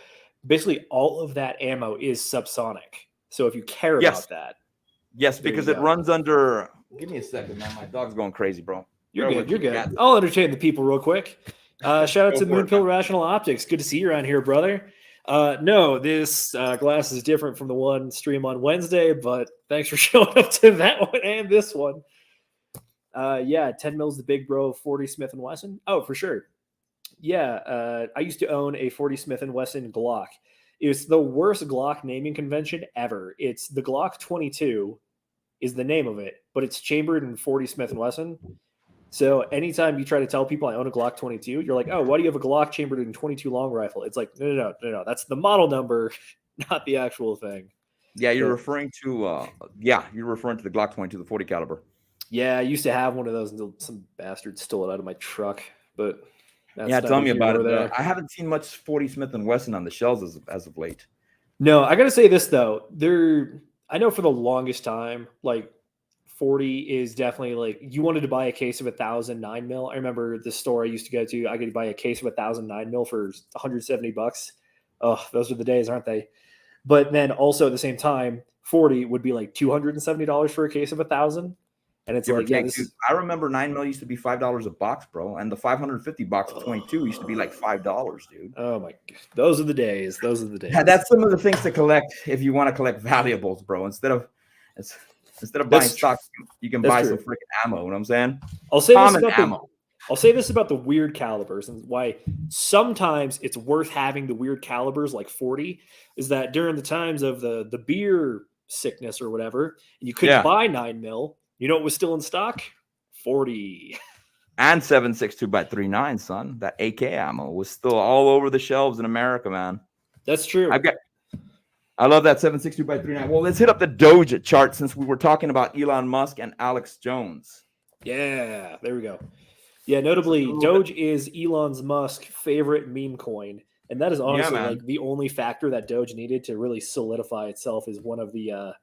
Basically, all of that ammo is subsonic. So if you care about that. Yes, because it runs under... Give me a second, man. My dog's going crazy, bro. You're good. You're good. I'll entertain the people real quick. Shout out to Moonpill Rational Optics. Good to see you around here, brother. No, this glass is different from the one stream on Wednesday, but thanks for showing up to that one and this one. 10 mils the big bro, 40 Smith & Wesson. Oh, for sure. Yeah, I used to own a 40 Smith & Wesson Glock. It's the worst Glock naming convention ever. It's the Glock 22 is the name of it, but it's chambered in 40 Smith & Wesson. So anytime you try to tell people I own a Glock 22, you're like, oh, why do you have a Glock chambered in 22 long rifle? It's like, no. That's the model number, not the actual thing. Yeah, you're referring to the Glock 22, the 40 caliber. Yeah, I used to have one of those until some bastard stole it out of my truck. But that's tell me about it. I haven't seen much 40 Smith & Wesson on the shelves as of late. No, I got to say this, though. I know for the longest time, like, 40 is definitely like, you wanted to buy a case of 1,000 9mm. I remember the store I used to go to, I could buy a case of 1,000 9mm for $170. Oh, those are the days, aren't they? But then also at the same time, 40 would be like $270 for a case of 1,000. And it's like, I remember 9mm used to be $5 a box, bro. And the 550 box of 22 used to be like $5, dude. Oh my God. Those are the days. Yeah, that's some of the things to collect if you want to collect valuables, bro. Instead of buying stock, you can buy some freaking ammo. You know what I'm saying? I'll say this about the weird calibers and why sometimes it's worth having the weird calibers like 40 is that during the times of the beer sickness or whatever, and you couldn't buy 9mm, you know what was still in stock? 40. And 7.62x39, son. That AK ammo was still all over the shelves in America, man. That's true. I love that 7.62x39. Well, let's hit up the Doge chart since we were talking about Elon Musk and Alex Jones. Yeah, there we go. Yeah, notably, Doge is Elon Musk's favorite meme coin. And that is honestly like the only factor that Doge needed to really solidify itself as one of the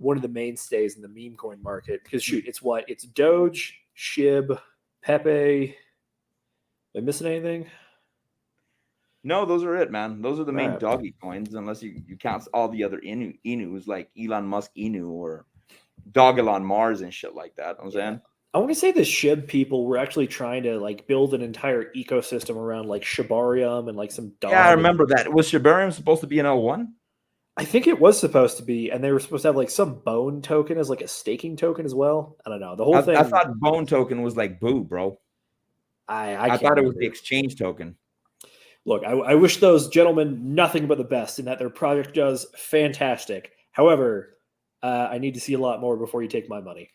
one of the mainstays in the meme coin market. Because shoot, it's Doge, SHIB, Pepe. Am I missing anything? No, those are it, man. Those are the main Right. doggy coins, unless you count all the other INUs like Elon Musk INU or Doggle on Mars and shit like that. You know what I'm saying? I want to say the SHIB people were actually trying to like build an entire ecosystem around like Shibarium and like some dog. Yeah, I remember that. Was Shibarium supposed to be an L1? I think it was supposed to be, and they were supposed to have like some bone token as like a staking token as well. I don't know. The whole thing. I thought Bone token was like Boo, bro. I thought it was remember. the exchange token. Look, I wish those gentlemen nothing but the best and that their project does fantastic. However, I need to see a lot more before you take my money.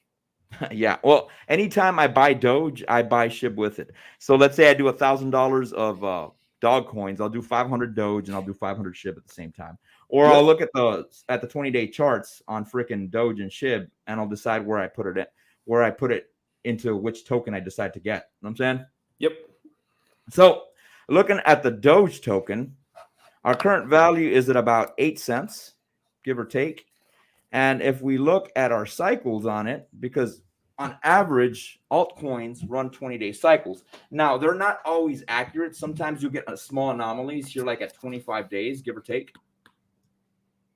Yeah. Well, anytime I buy Doge, I buy SHIB with it. So let's say I do $1,000 of dog coins. I'll do 500 Doge and I'll do 500 SHIB at the same time. Or I'll look at the 20-day charts on freaking Doge and SHIB, and I'll decide where I put it into which token I decide to get. You know what I'm saying? Yep. So looking at the Doge token, our current value is at about 8 cents, give or take. And if we look at our cycles on it, because on average, altcoins run 20-day cycles. Now, they're not always accurate. Sometimes you get small anomalies here, like at 25 days, give or take,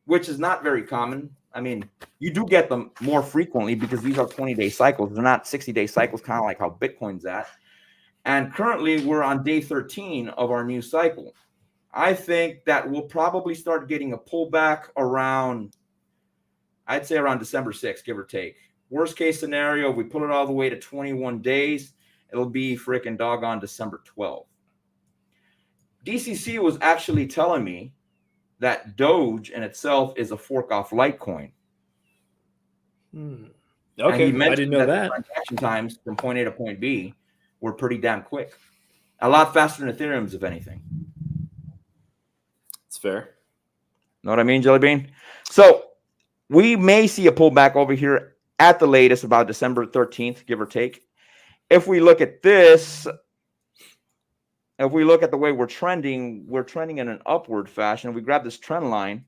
which is not very common. I mean, you do get them more frequently because these are 20-day cycles. They're not 60-day cycles, kind of like how Bitcoin's at. And currently, we're on day 13 of our new cycle. I think that we'll probably start getting a pullback around, I'd say around December 6th, give or take. Worst case scenario, if we pull it all the way to 21 days, it'll be freaking doggone December 12th. DCC was actually telling me that Doge in itself is a fork-off Litecoin. Okay, I didn't know that. Transaction times from point A to point B were pretty damn quick. A lot faster than Ethereum's, if anything. It's fair. Know what I mean, Jelly Bean? So we may see a pullback over here at the latest about December 13th, give or take. If we look at this, if we look at the way we're trending in an upward fashion. We grab this trend line,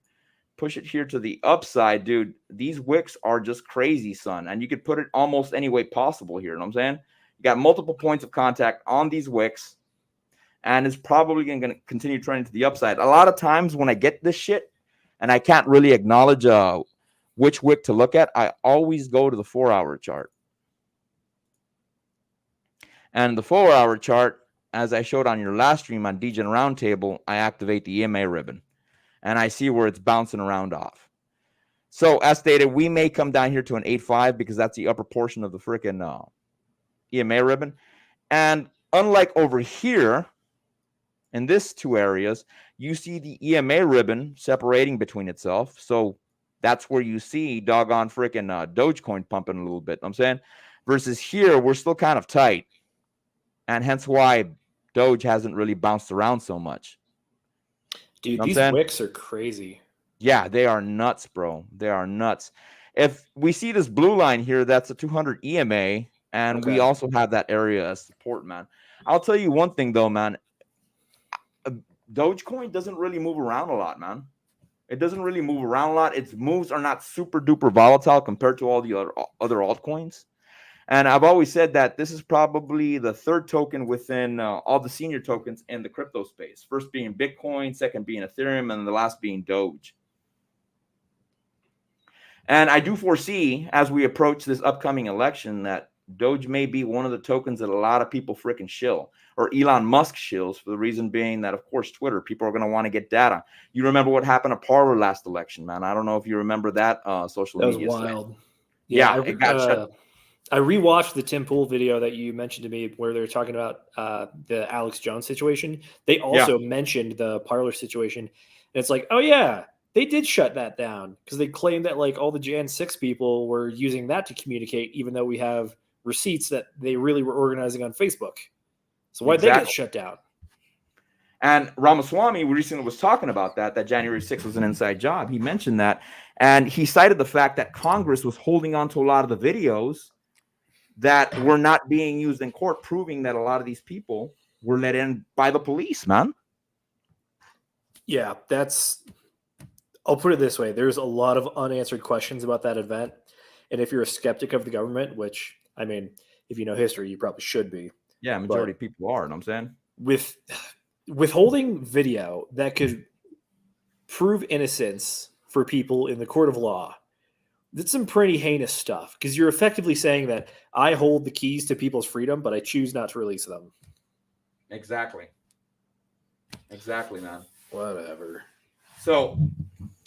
push it here to the upside, dude. These wicks are just crazy, son. And you could put it almost any way possible here. You know what I'm saying? You got multiple points of contact on these wicks, and it's probably going to continue trending to the upside. A lot of times when I get this shit and I can't really acknowledge which wick to look at, I always go to the 4-hour chart. And the 4-hour chart, as I showed on your last stream on DGen Roundtable, I activate the EMA ribbon, and I see where it's bouncing around off. So as stated, we may come down here to an 8.5 because that's the upper portion of the freaking EMA ribbon. And unlike over here, in this two areas, you see the EMA ribbon separating between itself. So that's where you see doggone freaking Dogecoin pumping a little bit. You know what I'm saying? Versus here, we're still kind of tight. And hence why Doge hasn't really bounced around so much. Dude, You know these wicks are crazy. Yeah, they are nuts, bro. They are nuts. If we see this blue line here, that's a 200 EMA. And we also have that area as support, man. I'll tell you one thing, though, man. Dogecoin doesn't really move around a lot, man. It doesn't really move around a lot. Its moves are not super duper volatile compared to all the other altcoins. And I've always said that this is probably the third token within all the senior tokens in the crypto space. First being Bitcoin, second being Ethereum, and the last being Doge. And I do foresee, as we approach this upcoming election, that Doge may be one of the tokens that a lot of people freaking shill, or Elon Musk shills, for the reason being that, of course, Twitter, people are going to want to get data. You remember what happened to Parler last election, man. I don't know if you remember that social media. That was wild. Yeah, it got shut. I rewatched the Tim Pool video that you mentioned to me where they're talking about the Alex Jones situation. They also mentioned the Parler situation. And it's like, oh, yeah, they did shut that down because they claimed that like all the Jan 6 people were using that to communicate, even though we have receipts that they really were organizing on Facebook. So why'd they get shut down? And Ramaswamy recently was talking about that January 6th was an inside job. He mentioned that. And he cited the fact that Congress was holding on to a lot of the videos that were not being used in court, proving that a lot of these people were let in by the police, man. Yeah, that's I'll put it this way: there's a lot of unanswered questions about that event, and if you're a skeptic of the government, which I mean, if you know history, you probably should be. Yeah, majority of people are. You know what I'm saying? With withholding video that could prove innocence for people in the court of law, that's some pretty heinous stuff because you're effectively saying that I hold the keys to people's freedom, but I choose not to release them. Exactly. Exactly, man. Whatever. So,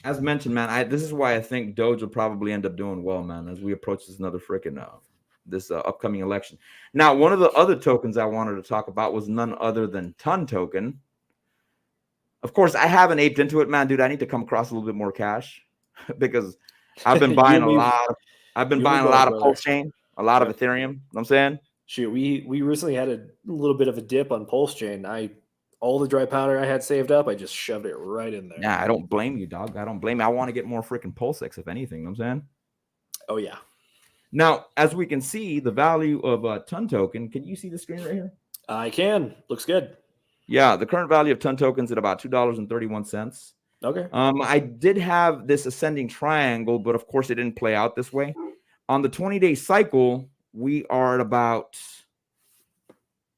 as mentioned, man, this is why I think Doge will probably end up doing well, man, as we approach this another freaking this upcoming election. Now, one of the other tokens I wanted to talk about was none other than Ton token. Of course, I haven't aped into it, man, dude. I need to come across a little bit more cash because I've been buying a lot. I've been buying a lot of Pulse Chain, a lot of Ethereum. You know what I'm saying? Shoot, we recently had a little bit of a dip on Pulse Chain. All the dry powder I had saved up, I just shoved it right in there. Yeah, I don't blame you, dog. I don't blame you. I want to get more freaking PulseX, if anything. You know what I'm saying? Oh, yeah. Now, as we can see, the value of Ton token. Can you see the screen right here? I can. Looks good. Yeah, the current value of Ton tokens at about $2.31. Okay. I did have this ascending triangle, but of course it didn't play out this way. On the 20-day cycle, we are at about,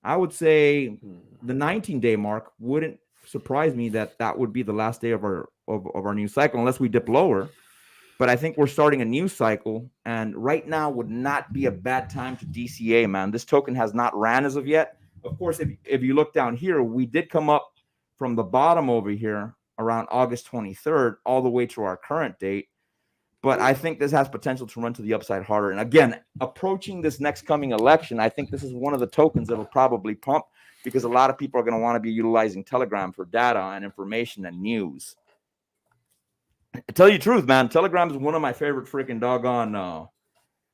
I would say, the 19-day mark. Wouldn't surprise me that would be the last day of our new cycle, unless we dip lower. But I think we're starting a new cycle, and right now would not be a bad time to DCA, man. This token has not ran as of yet. Of course, if you look down here, we did come up from the bottom over here around August 23rd all the way to our current date. But I think this has potential to run to the upside harder. And again, approaching this next coming election, I think this is one of the tokens that will probably pump because a lot of people are going to want to be utilizing Telegram for data and information and news. To tell you the truth, man, Telegram is one of my favorite freaking doggone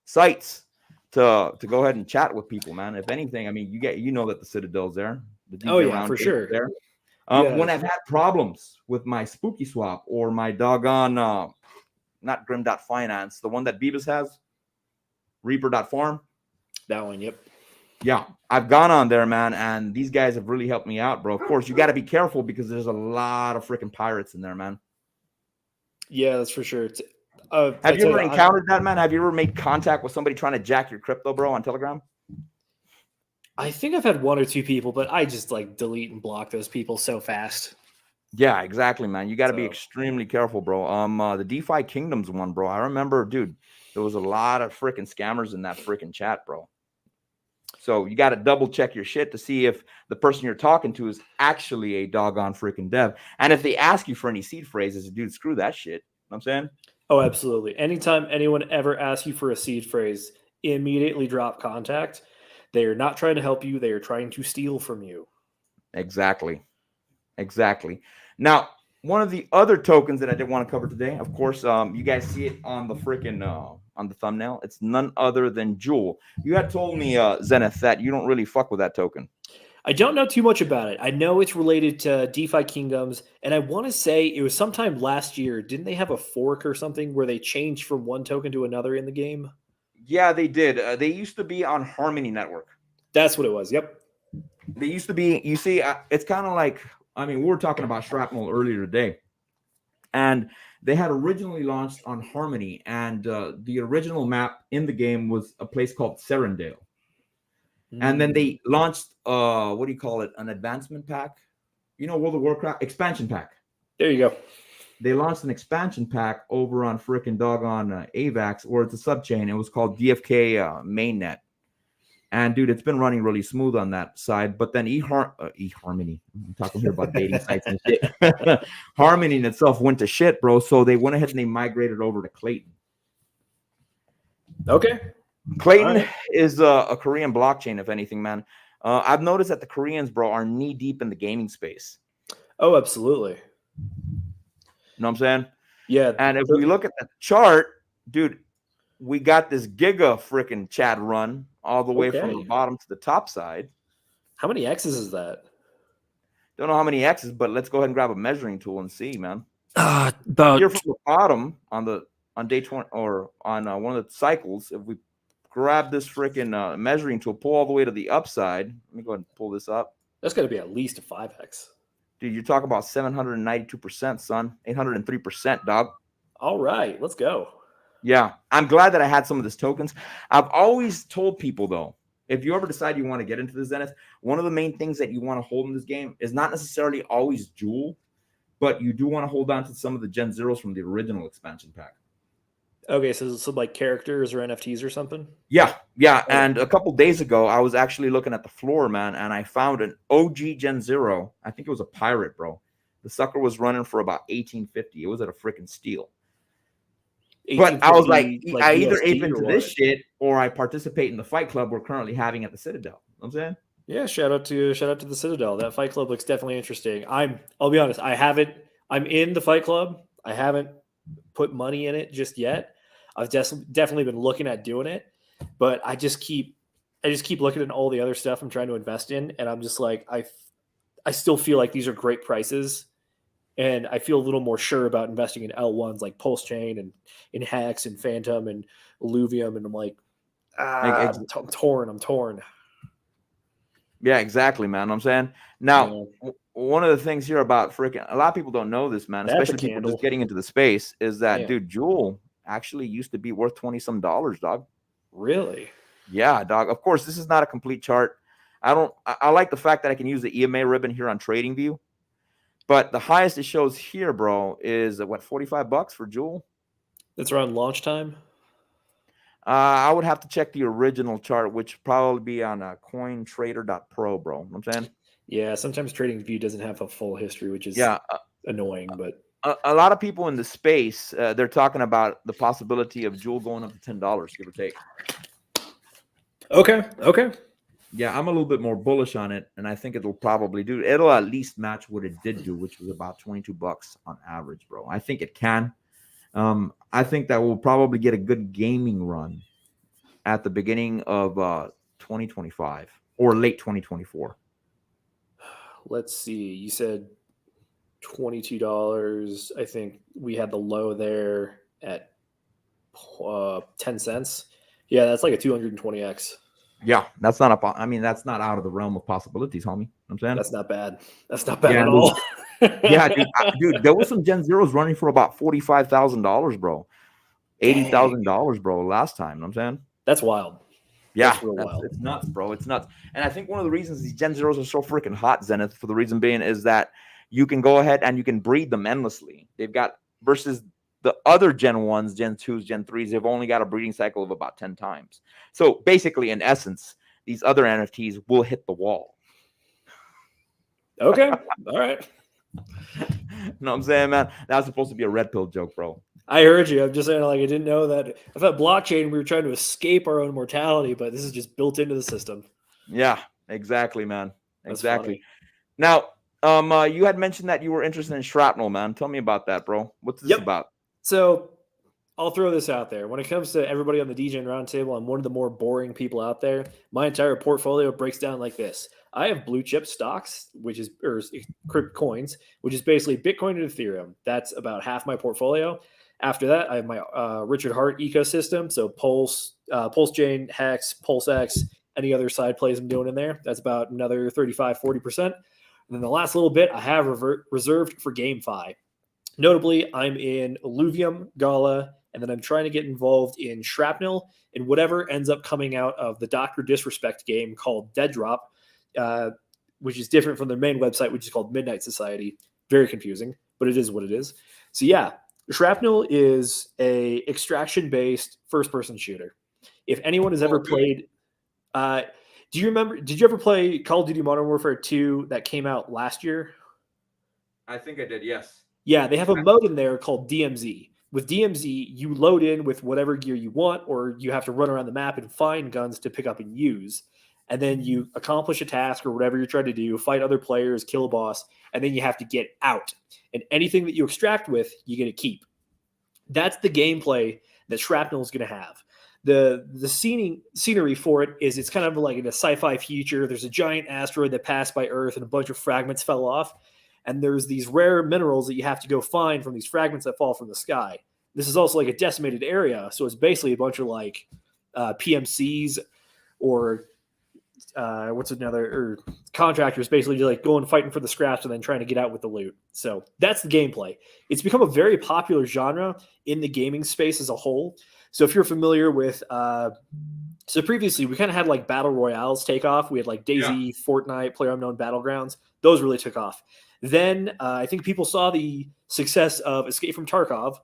sites to go ahead and chat with people, man. If anything, I mean, you know that the Citadel's there. The DJ for sure. There. When I've had problems with my Spooky Swap or my doggone, not Grim.finance, the one that Beavis has, Reaper.farm. That one, yep. Yeah, I've gone on there, man, and these guys have really helped me out, bro. Of course, you got to be careful because there's a lot of freaking pirates in there, man. Yeah, that's for sure. Have you ever encountered that, man? Have you ever made contact with somebody trying to jack your crypto, bro, on Telegram? I think I've had one or two people, but I just like delete and block those people so fast. Yeah, exactly, man. You got to be extremely careful, bro. The DeFi Kingdoms one, bro. I remember, dude, there was a lot of freaking scammers in that freaking chat, bro. So you got to double check your shit to see if the person you're talking to is actually a doggone freaking dev. And if they ask you for any seed phrases, dude, screw that shit. You know what I'm saying? Oh, absolutely. Anytime anyone ever asks you for a seed phrase, immediately drop contact. They are not trying to help you. They are trying to steal from you. Exactly. Now, one of the other tokens that I did want to cover today, of course, you guys see it on the freaking on the thumbnail. It's none other than Jewel. You had told me, Zenith, that you don't really fuck with that token. I don't know too much about it. I know it's related to DeFi Kingdoms, and I want to say it was sometime last year. Didn't they have a fork or something where they changed from one token to another in the game? Yeah, they did. They used to be on Harmony Network. That's what it was. Yep. They used to be, you see, it's kind of like, I mean, we were talking about Shrapnel earlier today, and they had originally launched on Harmony, and the original map in the game was a place called Serendale. And then they launched, what do you call it? An advancement pack? You know, World of Warcraft expansion pack. There you go. They launched an expansion pack over on freaking doggone AVAX, or it's a subchain. It was called DFK Mainnet. And dude, it's been running really smooth on that side. But then eHarmony, I'm talking here about dating sites and shit. Harmony in itself went to shit, bro. So they went ahead and they migrated over to Clayton. Okay. Clayton is a Korean blockchain, if anything, man. I've noticed that the Koreans, bro, are knee deep in the gaming space. Oh, absolutely. You know what I'm saying? Yeah. And if we look at the chart, dude, we got this giga freaking Chad run all the way from the bottom to the top side. How many X's is that? Don't know how many X's, but let's go ahead and grab a measuring tool and see, man. About here from the bottom on day 20 or on one of the cycles, if we grab this freaking measuring tool, pull all the way to the upside. Let me go ahead and pull this up. That's got to be at least a 5x. Dude, you're talking about 792%, son. 803%, dog. All right, let's go. Yeah, I'm glad that I had some of these tokens. I've always told people, though, if you ever decide you want to get into the Zenith, one of the main things that you want to hold in this game is not necessarily always Jewel, but you do want to hold on to some of the Gen Zeros from the original expansion pack. Okay, so some like characters or NFTs or something? Yeah. And a couple days ago, I was actually looking at the floor, man, and I found an OG Gen Zero. I think it was a pirate, bro. The sucker was running for about 1850. It was at a freaking steal. But I was like I either ape into this shit or I participate in the fight club we're currently having at the Citadel. You know what I'm saying? Yeah, shout out to the Citadel. That fight club looks definitely interesting. I'll be honest, I'm in the fight club. I haven't put money in it just yet. I've definitely been looking at doing it, but I just keep looking at all the other stuff I'm trying to invest in, and I'm just like I still feel like these are great prices. And I feel a little more sure about investing in L1s like Pulse Chain and in HEX and Phantom and Illuvium. And I'm like, I'm torn. Yeah, exactly, man. I'm saying now, one of the things here about freaking a lot of people don't know this, man, especially people just getting into the space, is that dude, Jewel actually used to be worth $20-some, dog. Really? Yeah, dog. Of course, this is not a complete chart. I like the fact that I can use the EMA ribbon here on TradingView. But the highest it shows here, bro, is what, $45 for Jewel? That's around launch time. I would have to check the original chart, which probably be on cointrader.pro, bro. You know what I'm saying? Yeah, sometimes TradingView doesn't have a full history, which is annoying. But a lot of people in the space, they're talking about the possibility of Jewel going up to $10, give or take. Okay. Yeah, I'm a little bit more bullish on it, and I think it'll at least match what it did do, which was about $22 on average, bro. I think it can. I think that we'll probably get a good gaming run at the beginning of 2025 or late 2024. Let's see. You said $22. I think we had the low there at 10 cents. Yeah, that's like a 220x. Yeah, that's not that's not out of the realm of possibilities, homie. I'm saying that's not bad. That's not bad at all. Yeah, dude, there was some Gen Zeros running for about $45,000, bro. $80,000, bro, last time. You know what I'm saying? That's wild. Yeah, that's real wild. It's nuts, bro. It's nuts. And I think one of the reasons these Gen Zeros are so freaking hot, Zenith, for the reason being is that you can go ahead and you can breed them endlessly. They've got versus the other Gen 1s, Gen 2s, Gen 3s, they've only got a breeding cycle of about 10 times. So basically, in essence, these other NFTs will hit the wall. Okay. All right. You know what I'm saying, man? That was supposed to be a red pill joke, bro. I heard you. I'm just saying, like, I didn't know that. I thought blockchain, we were trying to escape our own mortality, but this is just built into the system. Yeah, exactly, man. Exactly. Now, you had mentioned that you were interested in shrapnel, man. Tell me about that, bro. What's this about? So I'll throw this out there. When it comes to everybody on the DGen Roundtable, I'm one of the more boring people out there. My entire portfolio breaks down like this. I have blue chip stocks, or crypto coins, which is basically Bitcoin and Ethereum. That's about half my portfolio. After that, I have my Richard Hart ecosystem. So Pulse Chain, HEX, PulseX, any other side plays I'm doing in there. That's about another 35, 40%. And then the last little bit I have reserved for GameFi. Notably, I'm in Illuvium, Gala, and then I'm trying to get involved in Shrapnel and whatever ends up coming out of the Dr. Disrespect game called Dead Drop, which is different from their main website, which is called Midnight Society. Very confusing, but it is what it is. So yeah, Shrapnel is a extraction-based first-person shooter. If anyone has ever played, did you ever play Call of Duty Modern Warfare 2 that came out last year? I think I did, yes. Yeah, they have a mode in there called DMZ. With DMZ, you load in with whatever gear you want, or you have to run around the map and find guns to pick up and use. And then you accomplish a task or whatever you're trying to do, fight other players, kill a boss, and then you have to get out. And anything that you extract with, you get to keep. That's the gameplay that Shrapnel is going to have. The scenery for it is it's kind of like in a sci-fi future. There's a giant asteroid that passed by Earth and a bunch of fragments fell off. And there's these rare minerals that you have to go find from these fragments that fall from the sky. This is also like a decimated area. So it's basically a bunch of like PMCs or what's another or contractors basically like going fighting for the scraps and then trying to get out with the loot. So that's the gameplay. It's become a very popular genre in the gaming space as a whole. So if you're familiar with so previously we kind of had like battle royales take off. We had like DayZ, Fortnite, PlayerUnknown Battlegrounds. Those really took off. Then I think people saw the success of Escape from Tarkov,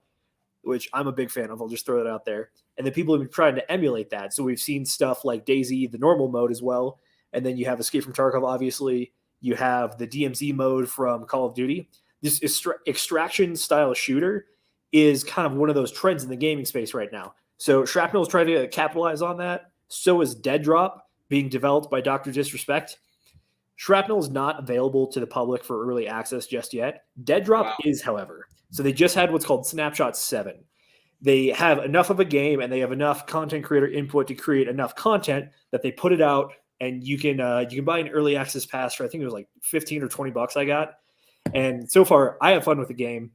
which I'm a big fan of. I'll just throw that out there. And then people have been trying to emulate that. So we've seen stuff like DayZ, the normal mode as well. And then you have Escape from Tarkov, obviously. You have the DMZ mode from Call of Duty. This extraction style shooter is kind of one of those trends in the gaming space right now. So Shrapnel is trying to capitalize on that. So is Dead Drop, being developed by Dr. Disrespect. Shrapnel is not available to the public for early access just yet. Dead Drop is, however. So they just had what's called Snapshot 7. They have enough of a game and they have enough content creator input to create enough content that they put it out, and you can buy an early access pass for, I think it was like 15 or 20 bucks I got. And so far I have fun with the game.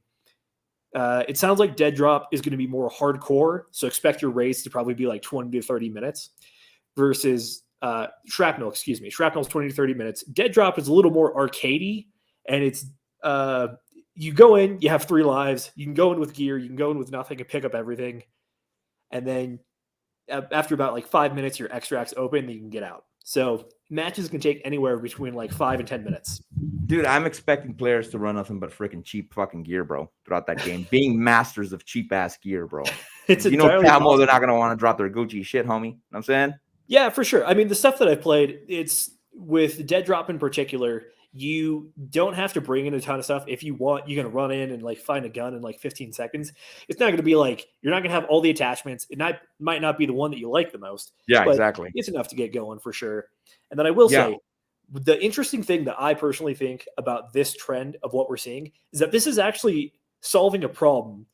It sounds like Dead Drop is going to be more hardcore, so expect your race to probably be like 20 to 30 minutes versus Shrapnel, excuse me. Shrapnel's 20 to 30 minutes. Dead Drop is a little more arcadey, and it's you go in, you have 3 lives. You can go in with gear, you can go in with nothing and pick up everything. And then after about like 5 minutes, your extract's open, and you can get out. So matches can take anywhere between like 5 and 10 minutes. Dude, I'm expecting players to run nothing but freaking cheap fucking gear, bro, throughout that game. Being masters of cheap ass gear, bro. It's camo, possible. they're not gonna want to drop their Gucci shit, homie. You know what I'm saying? Yeah, for sure. I mean, the stuff that I've played, it's with Dead Drop in particular, you don't have to bring in a ton of stuff. If you want, you're going to run in and like find a gun in like 15 seconds. It's not going to be like, you're not going to have all the attachments. It might not be the one that you like the most. Yeah, but exactly. It's enough to get going for sure. And then I will say, the interesting thing that I personally think about this trend of what we're seeing is that this is actually solving a problem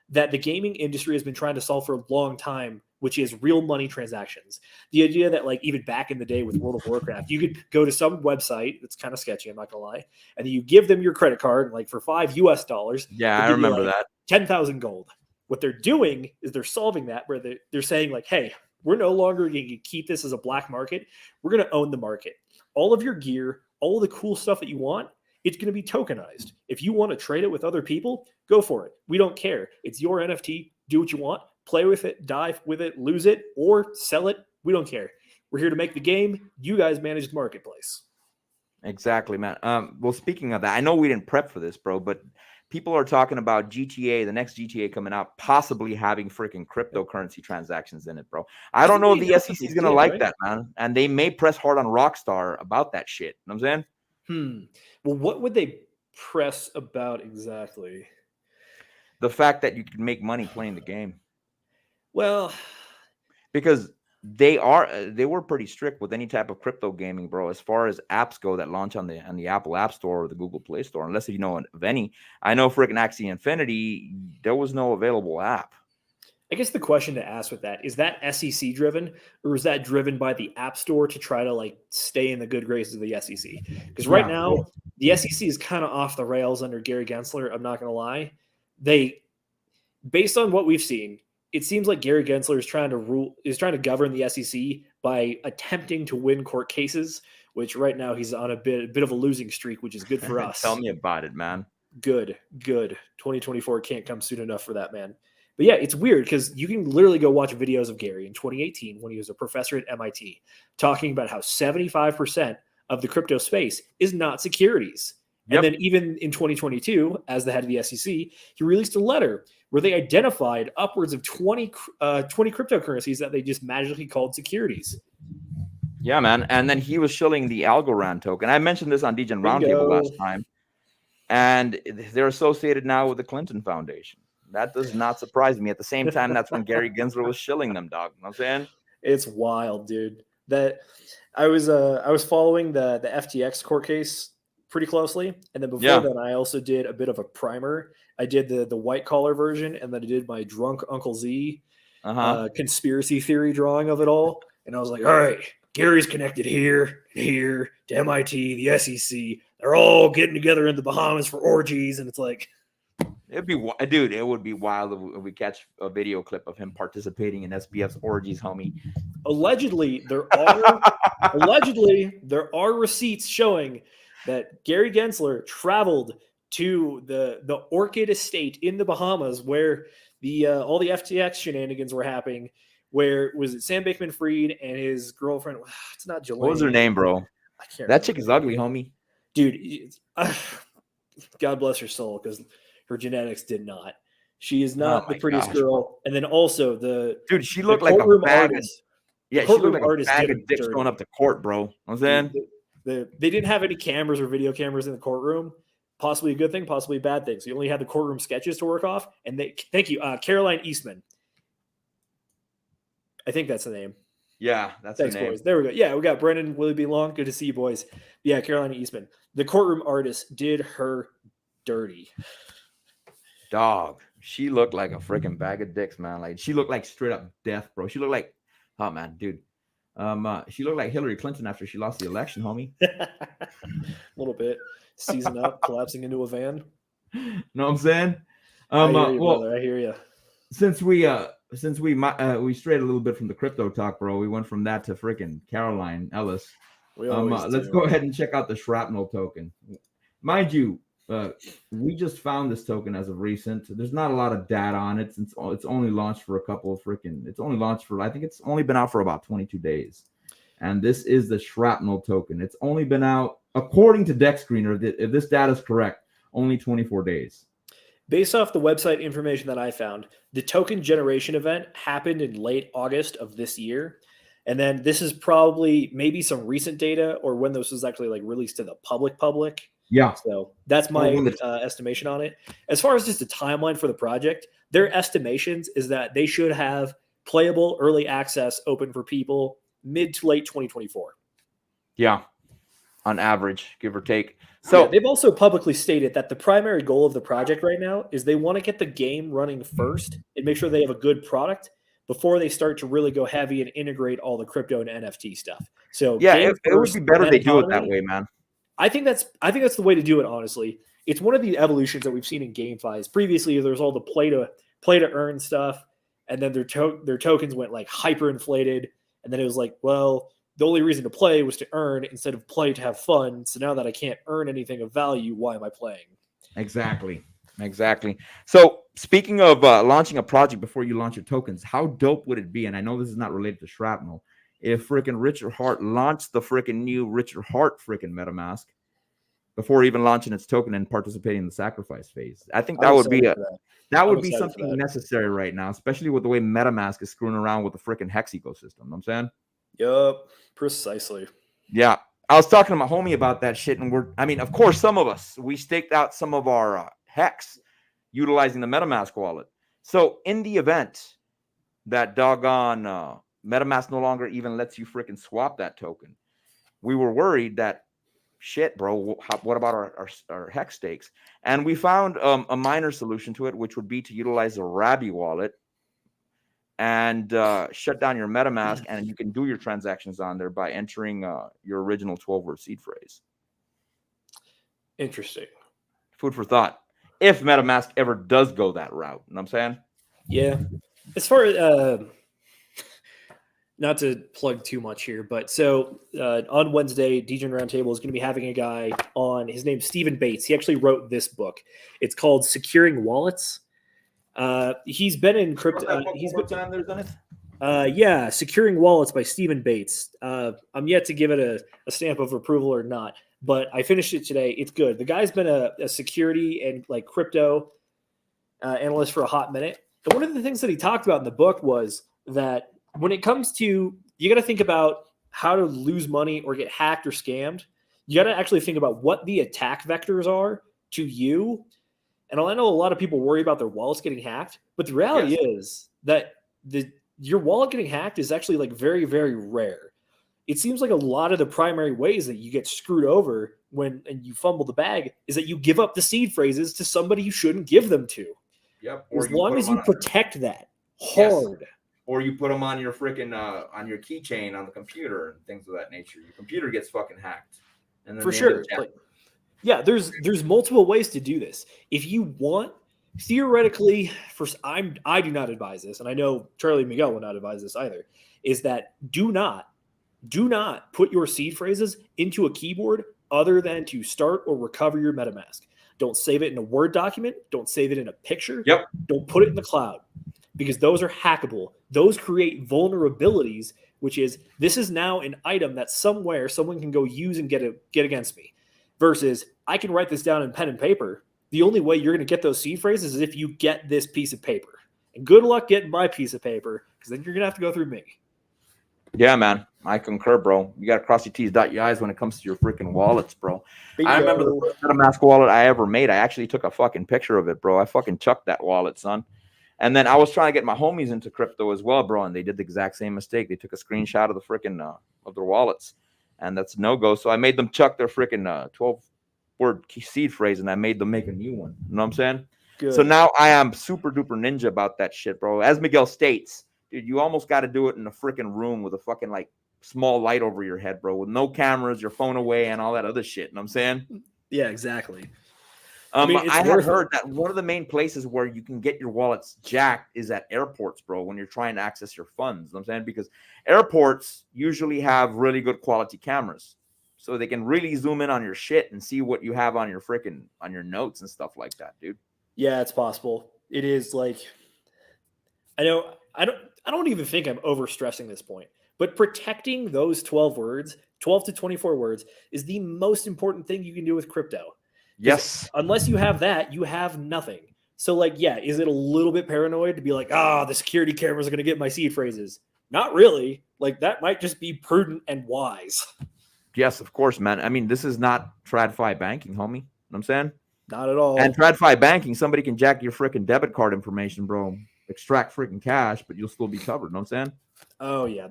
that the gaming industry has been trying to solve for a long time, which is real money transactions. The idea that like even back in the day with World of Warcraft, you could go to some website that's kind of sketchy, I'm not gonna lie, and then you give them your credit card, like for $5 Yeah, I remember that. 10,000 gold. What they're doing is they're solving that, where they're saying like, hey, we're no longer going to keep this as a black market. We're going to own the market. All of your gear, all of the cool stuff that you want, it's going to be tokenized. If you want to trade it with other people, go for it. We don't care. It's your NFT. Do what you want. Play with it, dive with it, lose it, or sell it. We don't care. We're here to make the game. You guys manage the marketplace. Exactly, man. Well, speaking of that, I know we didn't prep for this, bro, but people are talking about GTA, the next GTA coming out, possibly having freaking cryptocurrency transactions in it, bro. I don't know if the SEC is going to like that, man. And they may press hard on Rockstar about that shit. You know what I'm saying? Well, what would they press about exactly? The fact that you can make money playing the game. Well, because they were pretty strict with any type of crypto gaming, bro, as far as apps go that launch on the Apple App Store or the Google Play Store, unless you know of any. I know freaking Axie Infinity, there was no available app. I guess the question to ask with that is that SEC driven, or is that driven by the App Store to try to like stay in the good graces of the SEC? Because right now the SEC is kind of off the rails under Gary Gensler. I'm not going to lie. Based on what we've seen, it seems like Gary Gensler is trying to govern the SEC by attempting to win court cases, which right now he's on a bit of a losing streak, which is good for us. Tell me about it, man. Good. 2024 can't come soon enough for that, man. But yeah, it's weird because you can literally go watch videos of Gary in 2018 when he was a professor at MIT talking about how 75% of the crypto space is not securities. Yep. And then even in 2022, as the head of the SEC, he released a letter where they identified upwards of 20 cryptocurrencies that they just magically called securities. Yeah, man. And then he was shilling the Algorand token. I mentioned this on DGen Roundtable last time. And they're associated now with the Clinton Foundation. That does not surprise me. At the same time, that's when Gary Gensler was shilling them, dog. You know what I'm saying? It's wild, dude. That I was following the FTX court case pretty closely, and then before that, I also did a bit of a primer. I did the white collar version, and then I did my drunk Uncle Z conspiracy theory drawing of it all. And I was like, all right, Gary's connected here to MIT, the SEC. They're all getting together in the Bahamas for orgies, and it's like, Dude, it would be wild if we catch a video clip of him participating in SBF's orgies, homie. Allegedly, there are receipts showing that Gary Gensler traveled to the Orchid Estate in the Bahamas where the all the FTX shenanigans were happening. Where was it? Sam Bankman-Fried and his girlfriend. It's not Jelaine. What was her name, bro? I can't. That chick is ugly, homie. Dude. God bless her soul, because her genetics did not. She is not the prettiest girl. And then also dude, she looked like a bag artist. Yeah, she looked like a bag of dicks going up to court, bro. You know what I'm saying? They didn't have any cameras or video cameras in the courtroom. Possibly a good thing, possibly a bad thing. So you only had the courtroom sketches to work off. And thank you, Caroline Eastman. I think that's the name. Yeah, that's the name. Boys. There we go. Yeah, we got Brendan, Willie B. Long. Good to see you, boys. Yeah, Caroline Eastman. The courtroom artist did her dirty. Dog. She looked like a freaking bag of dicks, man. Like, she looked like straight up death, bro. She looked like, oh man, dude. She looked like Hillary Clinton after she lost the election, homie. A little bit. Season up, collapsing into a van. Know what I'm saying? I hear you, brother. I hear you. Since we strayed a little bit from the crypto talk, bro, we went from that to freaking Caroline Ellis. Let's go ahead and check out the shrapnel token. Mind you, we just found this token as of recent. There's not a lot of data on it since it's only launched for I think it's only been out for about 22 days. And this is the shrapnel token. It's only been out, according to Deck Screener, if this data is correct, only 24 days. Based off the website information that I found, the token generation event happened in late August of this year. And then this is probably maybe some recent data or when this was actually like released to the public. Yeah. So that's my estimation on it. As far as just a timeline for the project, their estimations is that they should have playable early access open for people mid to late 2024. Yeah. On average, give or take. So they've also publicly stated that the primary goal of the project right now is they want to get the game running first and make sure they have a good product before they start to really go heavy and integrate all the crypto and NFT stuff. So yeah, it would be better they do it that way, man. I think that's the way to do it. Honestly, it's one of the evolutions that we've seen in GameFi's. Previously, there's all the play to earn stuff, and then their tokens went like hyperinflated, and then it was like, well, the only reason to play was to earn instead of play to have fun. So now that I can't earn anything of value, why am I playing? Exactly. So speaking of launching a project before you launch your tokens, how dope would it be? And I know this is not related to Shrapnel. If freaking Richard Hart launched the freaking new Richard Hart freaking MetaMask before even launching its token and participating in the sacrifice phase. I think that would be something necessary right now, especially with the way MetaMask is screwing around with the freaking HEX ecosystem. You know what I'm saying? Yup, precisely. Yeah. I was talking to my homie about that shit, and of course, some of us, we staked out some of our HEX utilizing the MetaMask wallet. So in the event that doggone MetaMask no longer even lets you freaking swap that token, we were worried that, shit, bro, what about our HEX stakes? And we found a minor solution to it, which would be to utilize the Rabi wallet and shut down your MetaMask, and you can do your transactions on there by entering your original 12-word seed phrase. Interesting. Food for thought. If MetaMask ever does go that route, you know what I'm saying? Yeah. As far as not to plug too much here, but so on Wednesday, DGen Roundtable is going to be having a guy on. His name's Stephen Bates. He actually wrote this book. It's called Securing Wallets. He's been in crypto. Securing Wallets by Stephen Bates. I'm yet to give it a stamp of approval or not, but I finished it today. It's good. The guy's been a security and like crypto analyst for a hot minute. And one of the things that he talked about in the book was that when it comes to, you got to think about how to lose money or get hacked or scammed. You got to actually think about what the attack vectors are to you. And I know a lot of people worry about their wallets getting hacked, but the reality is that your wallet getting hacked is actually like very, very rare. It seems like a lot of the primary ways that you get screwed over and you fumble the bag is that you give up the seed phrases to somebody you shouldn't give them to. Yep. As long as you protect that hard. Yes. Or you put them on your freaking on your keychain on the computer and things of that nature. Your computer gets fucking hacked. And then for sure. There's multiple ways to do this. If you want theoretically, I do not advise this, and I know Charlie and Miguel will not advise this either, is that do not put your seed phrases into a keyboard other than to start or recover your MetaMask. Don't save it in a Word document. Don't save it in a picture. Yep. Don't put it in the cloud, because those are hackable. Those create vulnerabilities, which is, this is now an item that somewhere someone can go use and get against me. Versus, I can write this down in pen and paper. The only way you're going to get those seed phrases is if you get this piece of paper. And good luck getting my piece of paper, because then you're going to have to go through me. Yeah, man. I concur, bro. You got to cross your T's, dot your I's when it comes to your freaking wallets, bro. Bingo. I remember the first MetaMask wallet I ever made. I actually took a fucking picture of it, bro. I fucking chucked that wallet, son. And then I was trying to get my homies into crypto as well, bro. And they did the exact same mistake. They took a screenshot of the freaking of their wallets. And that's no go. So I made them chuck their freaking 12-word seed phrase, and I made them make a new one. You know what I'm saying? Good. So now I am super duper ninja about that shit, bro. As Miguel states, dude, you almost got to do it in a freaking room with a fucking like small light over your head, bro, with no cameras, your phone away, and all that other shit. You know what I'm saying? Yeah, exactly. I had heard that one of the main places where you can get your wallets jacked is at airports, bro, when you're trying to access your funds. You know what I'm saying? Because airports usually have really good quality cameras, so they can really zoom in on your shit and see what you have on your freaking on your notes and stuff like that, dude. Yeah, it's possible. It is like, I know I don't even think I'm overstressing this point, but protecting those 12 to 24 words is the most important thing you can do with crypto. Yes. Unless you have that, you have nothing. So like, yeah, is it a little bit paranoid to be like, the security cameras are going to get my seed phrases? Not really. Like, that might just be prudent and wise. Yes, of course, man. I mean, this is not TradFi banking, homie. You know what I'm saying? Not at all. And TradFi banking, somebody can jack your freaking debit card information, bro. Extract freaking cash, but you'll still be covered. You know what I'm saying? Oh, yeah.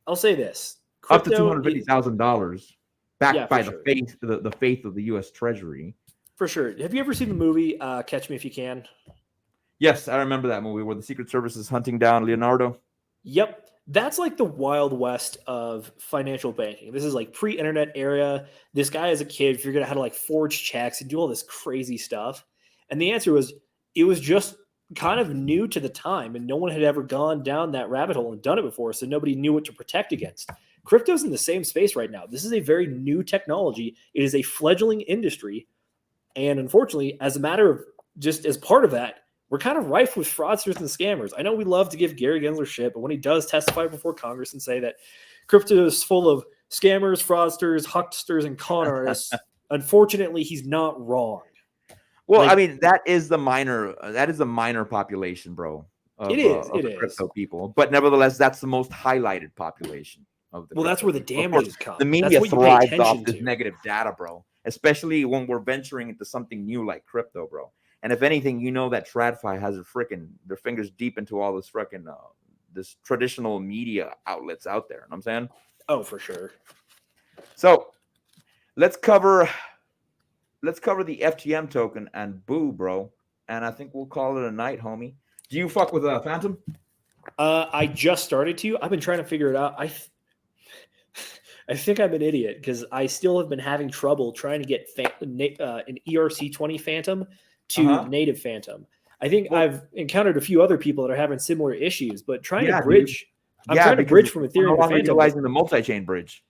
I'll say this. Up to $250,000 backed by sure. the faith of the U.S. Treasury. For sure. Have you ever seen the movie Catch Me If You Can? Yes, I remember that movie where the Secret Service is hunting down Leonardo. Yep. That's like the Wild West of financial banking. This is like pre-internet era. This guy as a kid figured out how to like forge checks and do all this crazy stuff. And the answer was, it was just kind of new to the time, and no one had ever gone down that rabbit hole and done it before, so nobody knew what to protect against. Crypto's in the same space right now. This is a very new technology. It is a fledgling industry. And unfortunately, as a matter of just as part of that, we're kind of rife with fraudsters and scammers. I know we love to give Gary Gensler shit, but when he does testify before Congress and say that crypto is full of scammers, fraudsters, hucksters, and con artists, unfortunately, he's not wrong. Well, I mean, that is the minor population, bro. It is crypto people, but nevertheless, that's the most highlighted population of the. Well, that's where the damages come. The media thrives off this negative data, bro. Especially when we're venturing into something new like crypto, bro. And if anything, you know that TradFi has their fingers deep into all this freaking this traditional media outlets out there. You know what I'm saying? Oh, for sure. So let's cover the FTM token and boo, bro. And I think we'll call it a night, homie. Do you fuck with Phantom? I just started to. I've been trying to figure it out. I think I'm an idiot because I still have been having trouble trying to get an ERC20 Phantom to native Phantom. I think I've encountered a few other people that are having similar issues, but trying to bridge. I'm trying to bridge from Ethereum to Phantom. Utilizing the multi-chain bridge.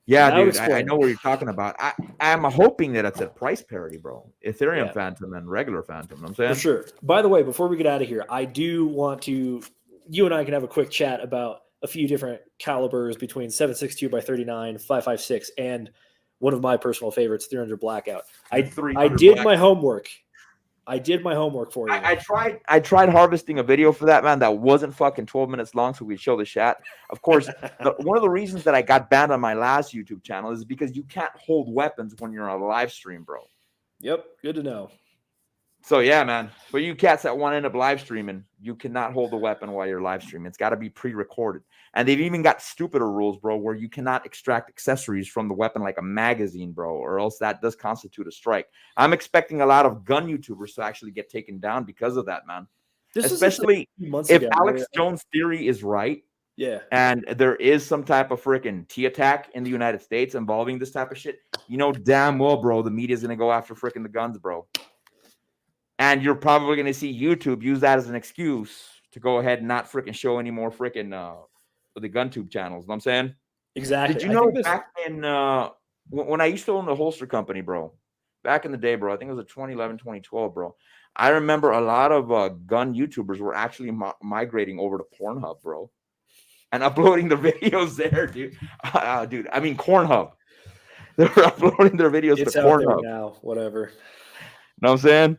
Yeah, dude, I know what you're talking about. I'm hoping that it's at price parity, bro. Ethereum Phantom and regular Phantom. You know what I'm saying? For sure. By the way, before we get out of here, I do want to. You and I can have a quick chat about a few different calibers between 762 by 39, 556, and one of my personal favorites, 300 Blackout. I did my homework. I did my homework for you. I tried harvesting a video for that, man. That wasn't fucking 12 minutes long, so we'd show the chat. Of course, one of the reasons that I got banned on my last YouTube channel is because you can't hold weapons when you're on a live stream, bro. Yep, good to know. So yeah, man. For you cats that want to end up live streaming, you cannot hold the weapon while you're live streaming. It's got to be pre-recorded. And they've even got stupider rules, bro, where you cannot extract accessories from the weapon like a magazine, bro, or else that does constitute a strike. I'm expecting a lot of gun YouTubers to actually get taken down because of that, man. Especially if Alex Jones' theory is right, Yeah. and there is some type of freaking T attack in the United States involving this type of shit, you know damn well, bro, the media's gonna go after freaking the guns, bro. And you're probably gonna see YouTube use that as an excuse to go ahead and not freaking show any more freaking the gun tube channels. You know what I'm saying? Exactly. Did you I know think this. back in when I used to own the holster company, bro, back in the day, bro, I think it was a 2011, 2012, bro. I remember a lot of gun YouTubers were actually migrating over to Pornhub, bro, and uploading their videos there, dude. Dude, I mean Cornhub. They were uploading their videos It's to out there Cornhub. now. Whatever. Know what I'm saying?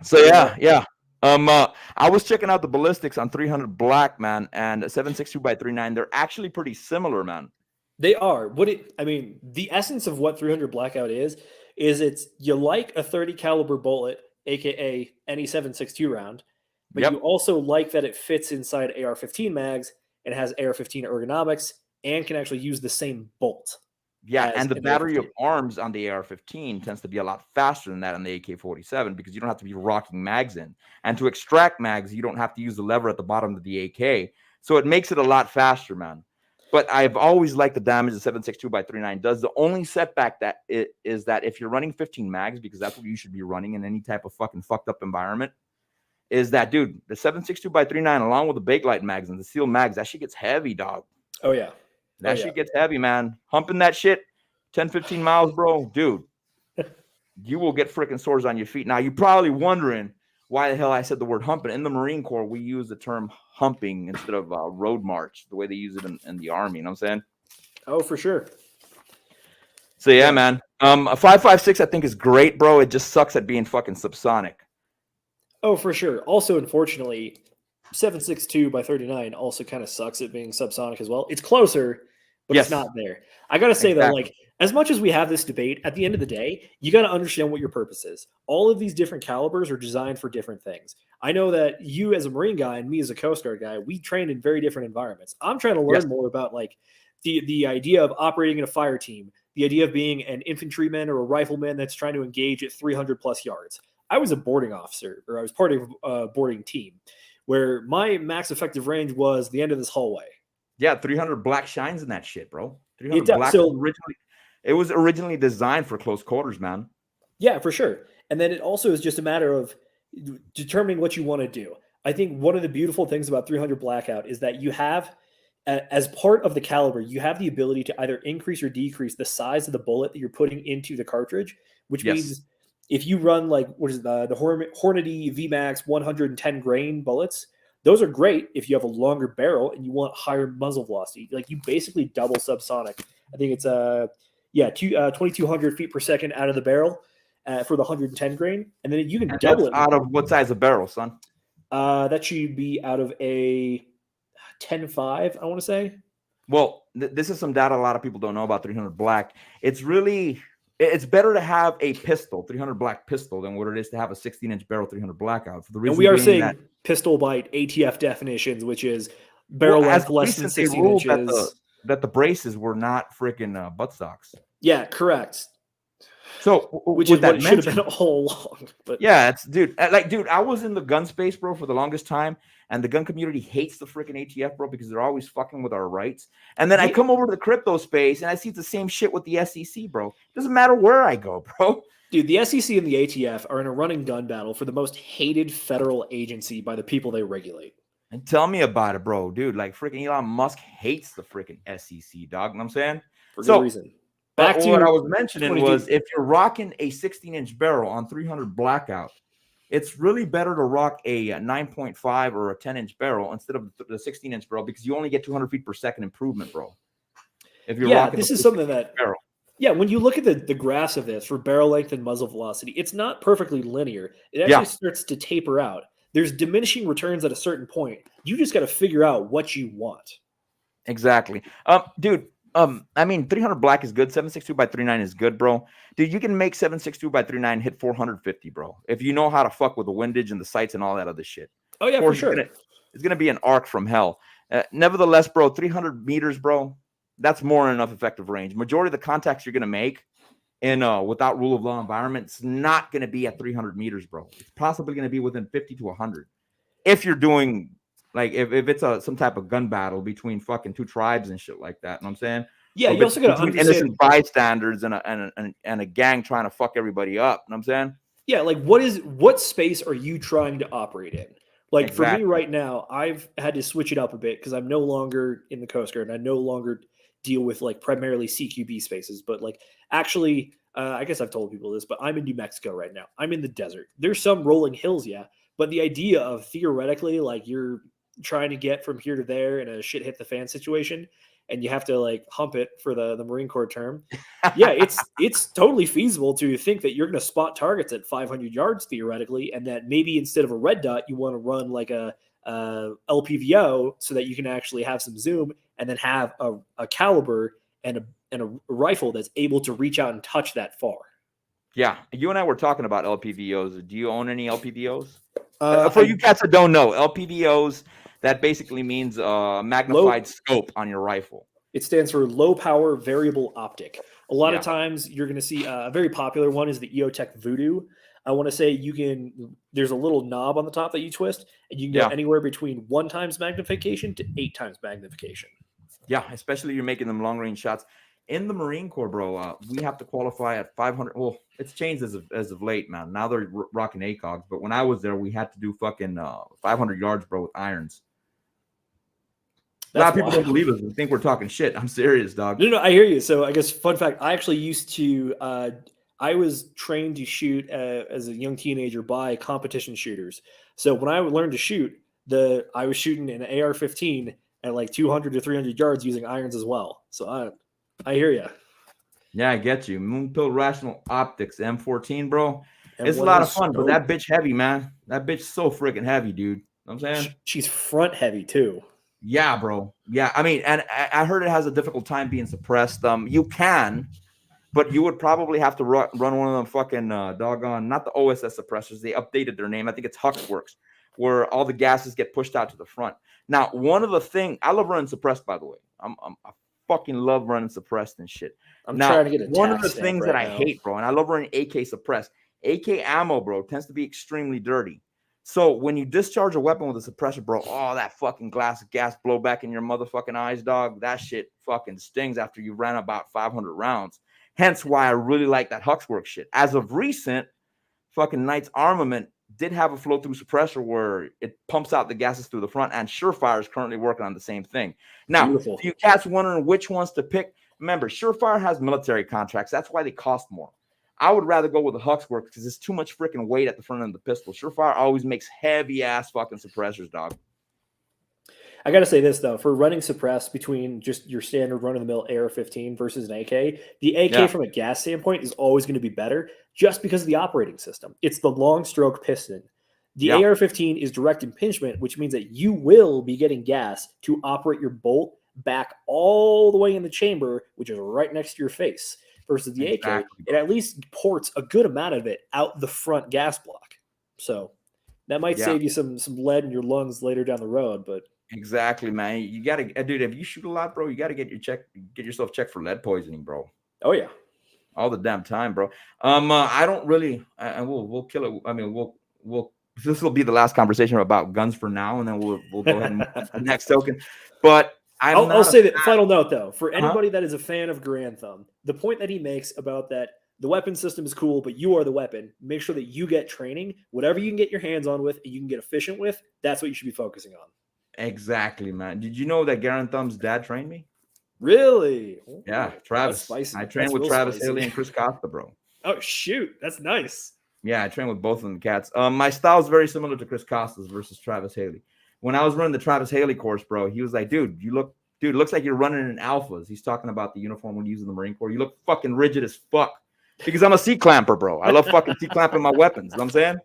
So yeah. I was checking out the ballistics on 300 Black, man, and 7.62x39. They're actually pretty similar, man. They are. I mean, the essence of what 300 Blackout is it's you like a 30 caliber bullet, aka any 7.62 round, but Yep. you also like that it fits inside AR-15 mags and has AR-15 ergonomics and can actually use the same bolt. Yeah, as and the an battery of AR-15. arms on the AR-15 tends to be a lot faster than that on the AK-47 because you don't have to be rocking mags in. And to extract mags, you don't have to use the lever at the bottom of the AK. So it makes it a lot faster, man. But I've always liked the damage the 7.62x39 does. The only setback that is that if you're running 15 mags, because that's what you should be running in any type of fucking fucked up environment, is that, dude, the 7.62x39 along with the Bakelite mags and the sealed mags, that shit gets heavy, dog. Oh yeah. That shit gets heavy, man. Humping that shit 10, 15 miles, bro, dude, you will get freaking sores on your feet. Now, you're probably wondering why the hell I said the word humping. In the Marine Corps, we use the term humping instead of road march, the way they use it in the Army. You know what I'm saying? Oh, for sure. So, yeah, man. A 5.56, I think, is great, bro. It just sucks at being fucking subsonic. Oh, for sure. Also, unfortunately, 7.62x39 also kind of sucks at being subsonic as well. It's closer, but Yes. it's not there. I got to say, though, Exactly. like, as much as we have this debate, at the end of the day, you got to understand what your purpose is. All of these different calibers are designed for different things. I know that you as a Marine guy and me as a Coast Guard guy, we trained in very different environments. I'm trying to learn Yes. more about, like, the idea of operating in a fire team, the idea of being an infantryman or a rifleman that's trying to engage at 300 plus yards. I was a boarding officer, or I was part of a boarding team, where my max effective range was the end of this hallway. Yeah, 300 Black shines in that shit, bro. 300 It does. Black So- it was originally designed for close quarters, man. Yeah, for sure. And then it also is just a matter of determining what you want to do. I think one of the beautiful things about 300 Blackout is that you have, as part of the caliber, you have the ability to either increase or decrease the size of the bullet that you're putting into the cartridge, which Yes. means if you run like, what is it, the Hornady VMAX 110 grain bullets, those are great if you have a longer barrel and you want higher muzzle velocity. Like, you basically double subsonic. I think it's 2,200 feet per second out of the barrel for the 110 grain, and then you can And double that's it. out of what size of barrel, son? That should be out of a 10.5, I want to say. Well, this is some data a lot of people don't know about 300 Black. It's better to have a pistol, 300 Black pistol, than what it is to have a 16-inch barrel 300 Blackout. For the reason And we are being saying that, pistol bite ATF definitions, which is barrel well, length as less than recent, they 16 ruled inches. that the braces were not freaking buttstocks. Yeah, correct. So, Which with is that what it should have mentioned, been all along. But yeah, dude, I was in the gun space, bro, for the longest time, and the gun community hates the freaking ATF, bro, because they're always fucking with our rights. And then I Yeah. come over to the crypto space, and I see the same shit with the SEC, bro. Doesn't matter where I go, bro. dude, the SEC and the ATF are in a running gun battle for the most hated federal agency by the people they regulate. And tell me about it, bro, dude. Like, freaking Elon Musk hates the freaking SEC, dog. You know what I'm saying? For good So, reason. But Back to what I was mentioning 22. was, if you're rocking a 16-inch barrel on 300 Blackout, it's really better to rock a 9.5 or a 10-inch barrel instead of the 16-inch barrel, because you only get 200 feet per second improvement, bro. If you're rocking this the is something 16-inch that barrel. Yeah, when you look at the graphs of this for barrel length and muzzle velocity, it's not perfectly linear. It actually starts to taper out. There's diminishing returns at a certain point. You just got to figure out what you want. Exactly. Dude, I mean, 300 Black is good. 7.62x39 is good, bro. Dude, you can make 7.62x39 hit 450, bro, if you know how to fuck with the windage and the sights and all that other shit. Oh, yeah, Of for course, sure. it's gonna be an arc from hell. Nevertheless, bro, 300 meters, bro, that's more than enough effective range. Majority of the contacts you're gonna make in without rule of law environment, it's not gonna be at 300 meters, bro. It's possibly gonna be within 50 to 100 if you're doing Like if it's some type of gun battle between fucking two tribes and shit like that. You know what I'm saying? Yeah, Or you also got to between understand. innocent bystanders and a gang trying to fuck everybody up. You know what I'm saying? Yeah, like what space are you trying to operate in? Like for me Exactly. right now, I've had to switch it up a bit because I'm no longer in the Coast Guard and I no longer deal with like primarily CQB spaces, but like actually, I guess I've told people this, but I'm in New Mexico right now. I'm in the desert. There's some rolling hills, yeah, but the idea of theoretically like you're trying to get from here to there in a shit hit the fan situation, and you have to like hump it for the Marine Corps term. Yeah, it's totally feasible to think that you're going to spot targets at 500 yards theoretically, and that maybe instead of a red dot, you want to run like a LPVO so that you can actually have some zoom, and then have a caliber and a rifle that's able to reach out and touch that far. Yeah, you and I were talking about LPVOs. Do you own any LPVOs? For I you cats that don't know, LPVOs, that basically means magnified scope on your rifle. It stands for low power variable optic. A lot Yeah. of times you're going to see a very popular one is the EOTech Voodoo. I want to say there's a little knob on the top that you twist, and you can go Yeah. anywhere between 1 times magnification to 8 times magnification. Yeah, especially if you're making them long range shots. In the Marine Corps, bro, we have to qualify at 500. Well, it's changed as of late, man. Now they're rocking ACOGs, but when I was there, we had to do fucking 500 yards, bro, with irons. A lot of people don't believe us. They think we're talking shit. I'm serious, dog. No, I hear you. So I guess fun fact, I actually used to I was trained to shoot as a young teenager by competition shooters. So when I learned to shoot, I was shooting an AR-15 at like 200 to 300 yards using irons as well. So I hear you. Yeah, I get you. Moonpill Rational Optics M14, bro. And it's a lot of fun, but that bitch heavy, man. That bitch so freaking heavy, dude. You know what I'm saying? She's front heavy too. Yeah, bro. Yeah, I mean, and I heard it has a difficult time being suppressed. You can, but you would probably have to run one of them fucking doggone, not the OSS suppressors. They updated their name. I think it's HEX, where all the gases get pushed out to the front. Now, one of the things I love running suppressed, by the way. I fucking love running suppressed and shit. I'm trying to get a one of the things that I hate, bro, and I love running AK suppressed. AK ammo, bro, tends to be extremely dirty. So when you discharge a weapon with a suppressor, bro, oh, that fucking glass of gas blow back in your motherfucking eyes, dog. That shit fucking stings after you ran about 500 rounds. Hence why I really like that HEX shit. As of recent, fucking Knight's Armament did have a flow-through suppressor where it pumps out the gases through the front, and Surefire is currently working on the same thing. Now, if you cats wondering which ones to pick, remember, Surefire has military contracts. That's why they cost more. I would rather go with the HEX because it's too much freaking weight at the front end of the pistol. Surefire always makes heavy-ass fucking suppressors, dog. I got to say this, though. For running suppressed between just your standard run-of-the-mill AR-15 versus an AK, the AK from a gas standpoint is always going to be better just because of the operating system. It's the long-stroke piston. The AR-15 is direct impingement, which means that you will be getting gas to operate your bolt back all the way in the chamber, which is right next to your face. Versus the AK, it at least ports a good amount of it out the front gas block. So that might save you some lead in your lungs later down the road, but exactly, man. You gotta, dude. If you shoot a lot, bro, you gotta get yourself checked for lead poisoning, bro. Oh yeah, all the damn time, bro. I don't really, and we'll kill it. I mean, we'll. This will be the last conversation about guns for now, and then we'll go ahead and move to the next token. But I'll say that final note though, for anybody that is a fan of Grand Thumb, the point that he makes about that the weapon system is cool, but you are the weapon. Make sure that you get training, whatever you can get your hands on with, and you can get efficient with. That's what you should be focusing on. Exactly, man. Did you know that Garand Thumb's dad trained me? Really? Yeah, Travis. I trained with Travis Haley and Chris Costa, bro. Oh shoot, that's nice. Yeah, I trained with both of them cats. My style is very similar to Chris Costa's versus Travis Haley. When I was running the Travis Haley course, bro, he was like, dude, it looks like you're running in alphas. He's talking about the uniform we use in the Marine Corps. You look fucking rigid as fuck. Because I'm a C-clamper, bro. I love fucking C-clamping my weapons. You know what I'm saying?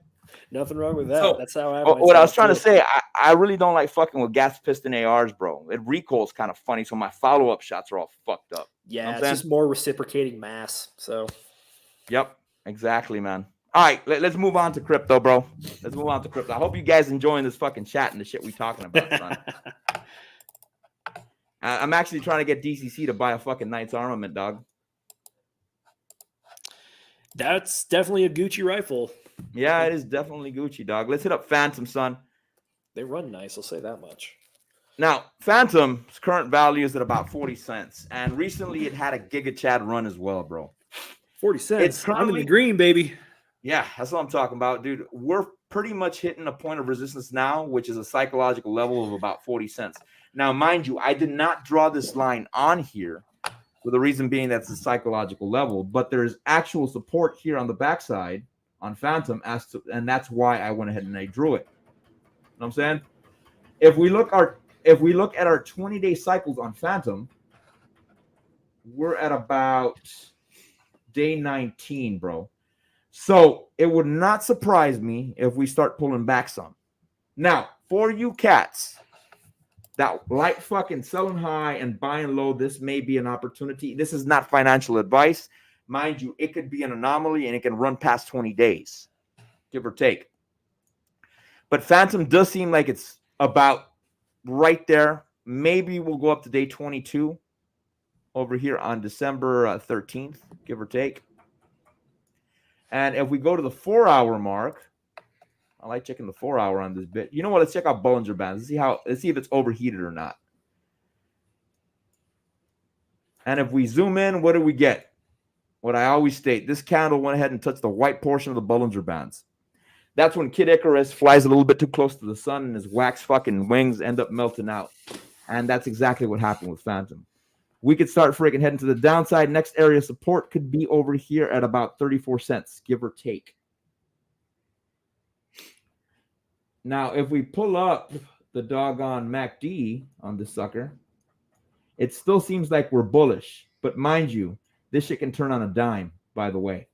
Nothing wrong with that. So, that's how I what I was trying to say, I really don't like fucking with gas piston ARs, bro. It recoils kind of funny, so my follow-up shots are all fucked up. Yeah, you know it's just more reciprocating mass. So, yep, exactly, man. All right, let's move on to crypto, bro. Let's move on to crypto. I hope you guys enjoying this fucking chat and the shit we talking about, son. I'm actually trying to get DCC to buy a fucking Knight's Armament, dog. That's definitely a Gucci rifle. Yeah, it is definitely Gucci, dog. Let's hit up Phantom, son. They run nice. I'll say that much. Now, Phantom's current value is at about 40 cents. And recently it had a Giga Chad run as well, bro. 40 cents. It's currently, I'm in the green, baby. Yeah, that's what I'm talking about, dude. We're pretty much hitting a point of resistance now, which is a psychological level of about 40 cents. Now, mind you, I did not draw this line on here for the reason being that's a psychological level, but there's actual support here on the backside on Phantom, and that's why I went ahead and I drew it. You know what I'm saying? If we look at our 20-day cycles on Phantom, we're at about day 19, bro. So it would not surprise me if we start pulling back some. Now, for you cats that like fucking selling high and buying low, this may be an opportunity. This is not financial advice. Mind you, it could be an anomaly and it can run past 20 days, give or take. But Phantom does seem like it's about right there. Maybe we'll go up to day 22 over here on December 13th, give or take. And if we go to the 4-hour mark, I like checking the 4-hour on this bit. You know what? Let's check out Bollinger Bands. Let's see if it's overheated or not. And if we zoom in, what do we get? What I always state, this candle went ahead and touched the white portion of the Bollinger Bands. That's when Kid Icarus flies a little bit too close to the sun and his wax fucking wings end up melting out. And that's exactly what happened with Phantom. We could start freaking heading to the downside. Next area of support could be over here at about 34 cents, give or take. Now, if we pull up the doggone MACD on this sucker, it still seems like we're bullish. But mind you, this shit can turn on a dime, by the way.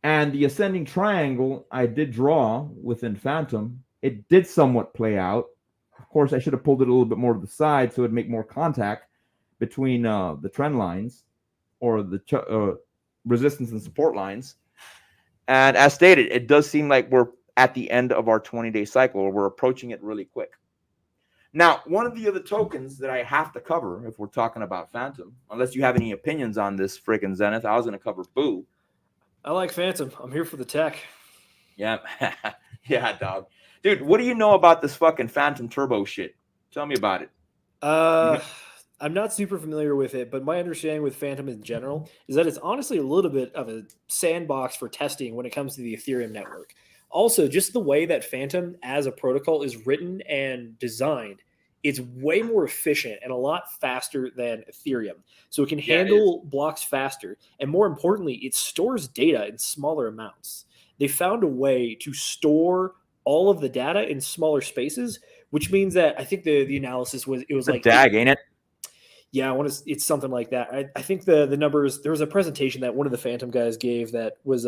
And the ascending triangle I did draw within Phantom, it did somewhat play out. Of course, I should have pulled it a little bit more to the side so it'd make more contact between the trend lines or the resistance and support lines. And as stated, it does seem like we're at the end of our 20-day cycle, or we're approaching it really quick. Now, one of the other tokens that I have to cover if we're talking about Phantom, unless you have any opinions on this freaking Zenith, I was going to cover Boo. I like Phantom. I'm here for the tech. Yeah. Yeah, dog. Dude, what do you know about this fucking Phantom Turbo shit? Tell me about it. I'm not super familiar with it, but my understanding with Phantom in general is that it's honestly a little bit of a sandbox for testing when it comes to the Ethereum network. Also, just the way that Phantom as a protocol is written and designed, it's way more efficient and a lot faster than Ethereum. So it can handle blocks faster. And more importantly, it stores data in smaller amounts. They found a way to store all of the data in smaller spaces, which means that I think the analysis was, it was like DAG, ain't it? Yeah, it's something like that. I think the numbers, there was a presentation that one of the Phantom guys gave that was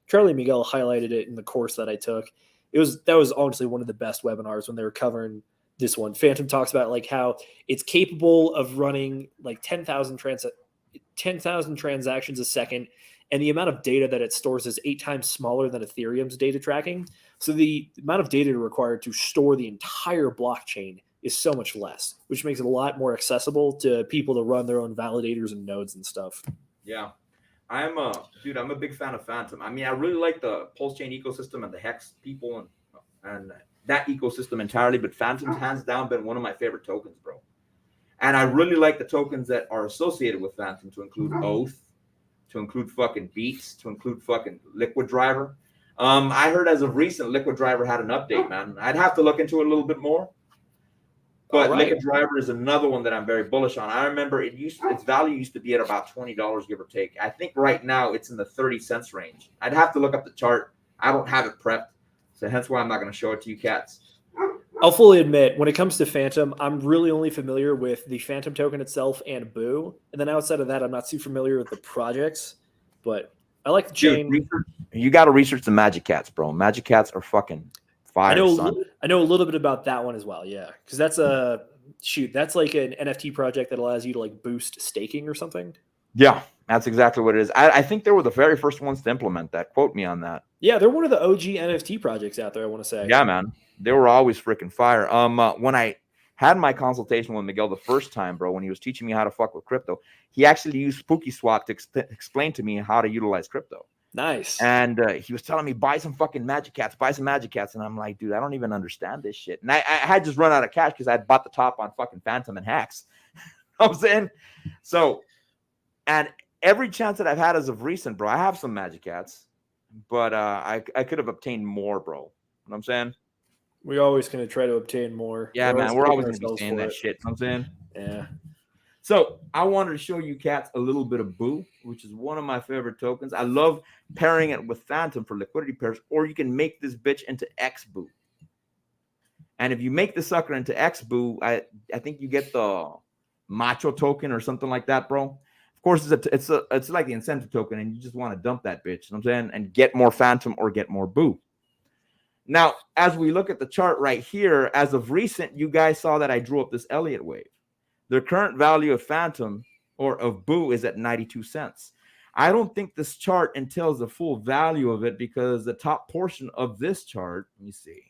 Charlie Miguel highlighted it in the course that I took. That was honestly one of the best webinars when they were covering this one. Phantom talks about like how it's capable of running like 10,000 transactions a second, and the amount of data that it stores is 8 times smaller than Ethereum's data tracking. So the amount of data required to store the entire blockchain is so much less, which makes it a lot more accessible to people to run their own validators and nodes and stuff. Yeah. I'm a big fan of Phantom. I mean, I really like the Pulse Chain ecosystem and the HEX people and that ecosystem entirely, but Phantom's hands down been one of my favorite tokens, bro. And I really like the tokens that are associated with Phantom, to include Oath, to include fucking Beats, to include fucking Liquid Driver. I heard as of recent, Liquid Driver had an update, man. I'd have to look into it a little bit more. But Liquid Driver is another one that I'm very bullish on. I remember its value used to be at about $20, give or take. I think right now it's in the 30 cents range. I'd have to look up the chart. I don't have it prepped, so hence why I'm not going to show it to you cats. I'll fully admit, when it comes to Phantom, I'm really only familiar with the Phantom token itself and Boo. And then outside of that, I'm not too familiar with the projects. But I like the chain. Dude, you got to research the Magic Cats, bro. Magic Cats are fucking fire, I know a little bit about that one as well, yeah. Because that's that's like an NFT project that allows you to like boost staking or something. Yeah, that's exactly what it is. I think they were the very first ones to implement that. Quote me on that. Yeah, they're one of the OG NFT projects out there, I want to say. Yeah, man. They were always freaking fire. When I had my consultation with Miguel the first time, bro, when he was teaching me how to fuck with crypto, he actually used Spooky Swap to explain to me how to utilize crypto. Nice. And he was telling me, buy some fucking Magic Cats, buy some Magic Cats. And I'm like, dude, I don't even understand this shit. And I had just run out of cash because I had bought the top on fucking Phantom and HEX. You know what I'm saying? So, and every chance that I've had as of recent, bro, I have some Magic Cats, but I could have obtained more, bro. You know what I'm saying? We're always going to try to obtain more. Yeah, man, we're always going to be ourselves saying for that it. shit. You know what I'm saying? Yeah. So I wanted to show you cats a little bit of Boo, which is one of my favorite tokens. I love pairing it with Phantom for liquidity pairs, or you can make this bitch into X Boo. And if you make the sucker into X Boo, I think you get the Macho token or something like that, bro. Of course, it's like the incentive token, and you just want to dump that bitch. You know what I'm saying? And get more Phantom or get more Boo. Now, as we look at the chart right here, as of recent, you guys saw that I drew up this Elliott wave. The current value of Phantom or of Boo is at 92 cents. I don't think this chart entails the full value of it because the top portion of this chart, let me see.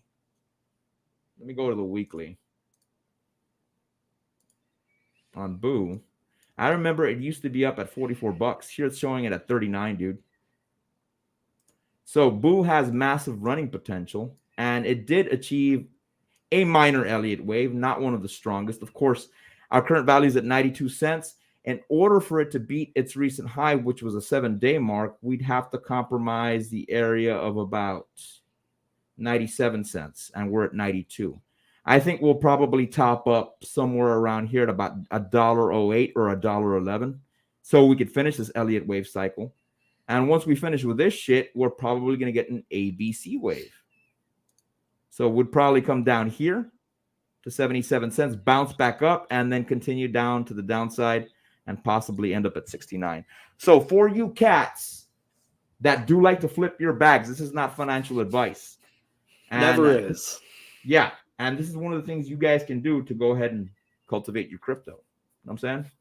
Let me go to the weekly. On Boo, I remember it used to be up at 44 bucks. Here it's showing it at 39, dude. So Boo has massive running potential, and it did achieve a minor Elliott wave, not one of the strongest. Of course, our current value is at 92 cents. In order for it to beat its recent high, which was a 7-day mark, we'd have to compromise the area of about 97 cents, and we're at 92. I think we'll probably top up somewhere around here at about $1.08 or $1.11, so we could finish this Elliott wave cycle. And once we finish with this shit, we're probably going to get an ABC wave. So we'd probably come down here to 77 cents, bounce back up, and then continue down to the downside and possibly end up at 69. So for you cats that do like to flip your bags, this is not financial advice. And, Never is. Yeah. And this is one of the things you guys can do to go ahead and cultivate your crypto. You know what I'm saying?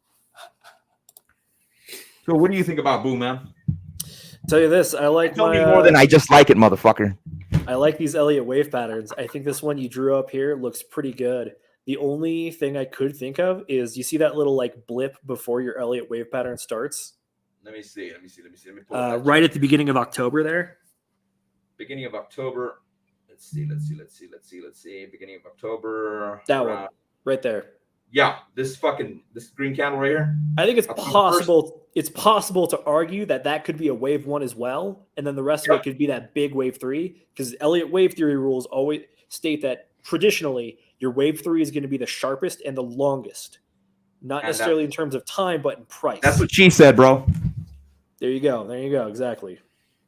So what do you think about Boo, man? Tell you this, I like Tell me more than I just like it, motherfucker. I like these Elliott wave patterns. I think this one you drew up here looks pretty good. The only thing I could think of is you see that little like blip before your Elliott wave pattern starts? Let me see. Let me pull right at the beginning of October there. Beginning of October. Let's see. Beginning of October. That one. Right there. Yeah, this green candle right here. I think it's possible. It's possible to argue that could be a wave 1 as well, and then the rest of it could be that big wave 3. Because Elliott wave theory rules always state that traditionally your wave 3 is going to be the sharpest and the longest, not necessarily in terms of time, but in price. That's what she said, bro. There you go. Exactly.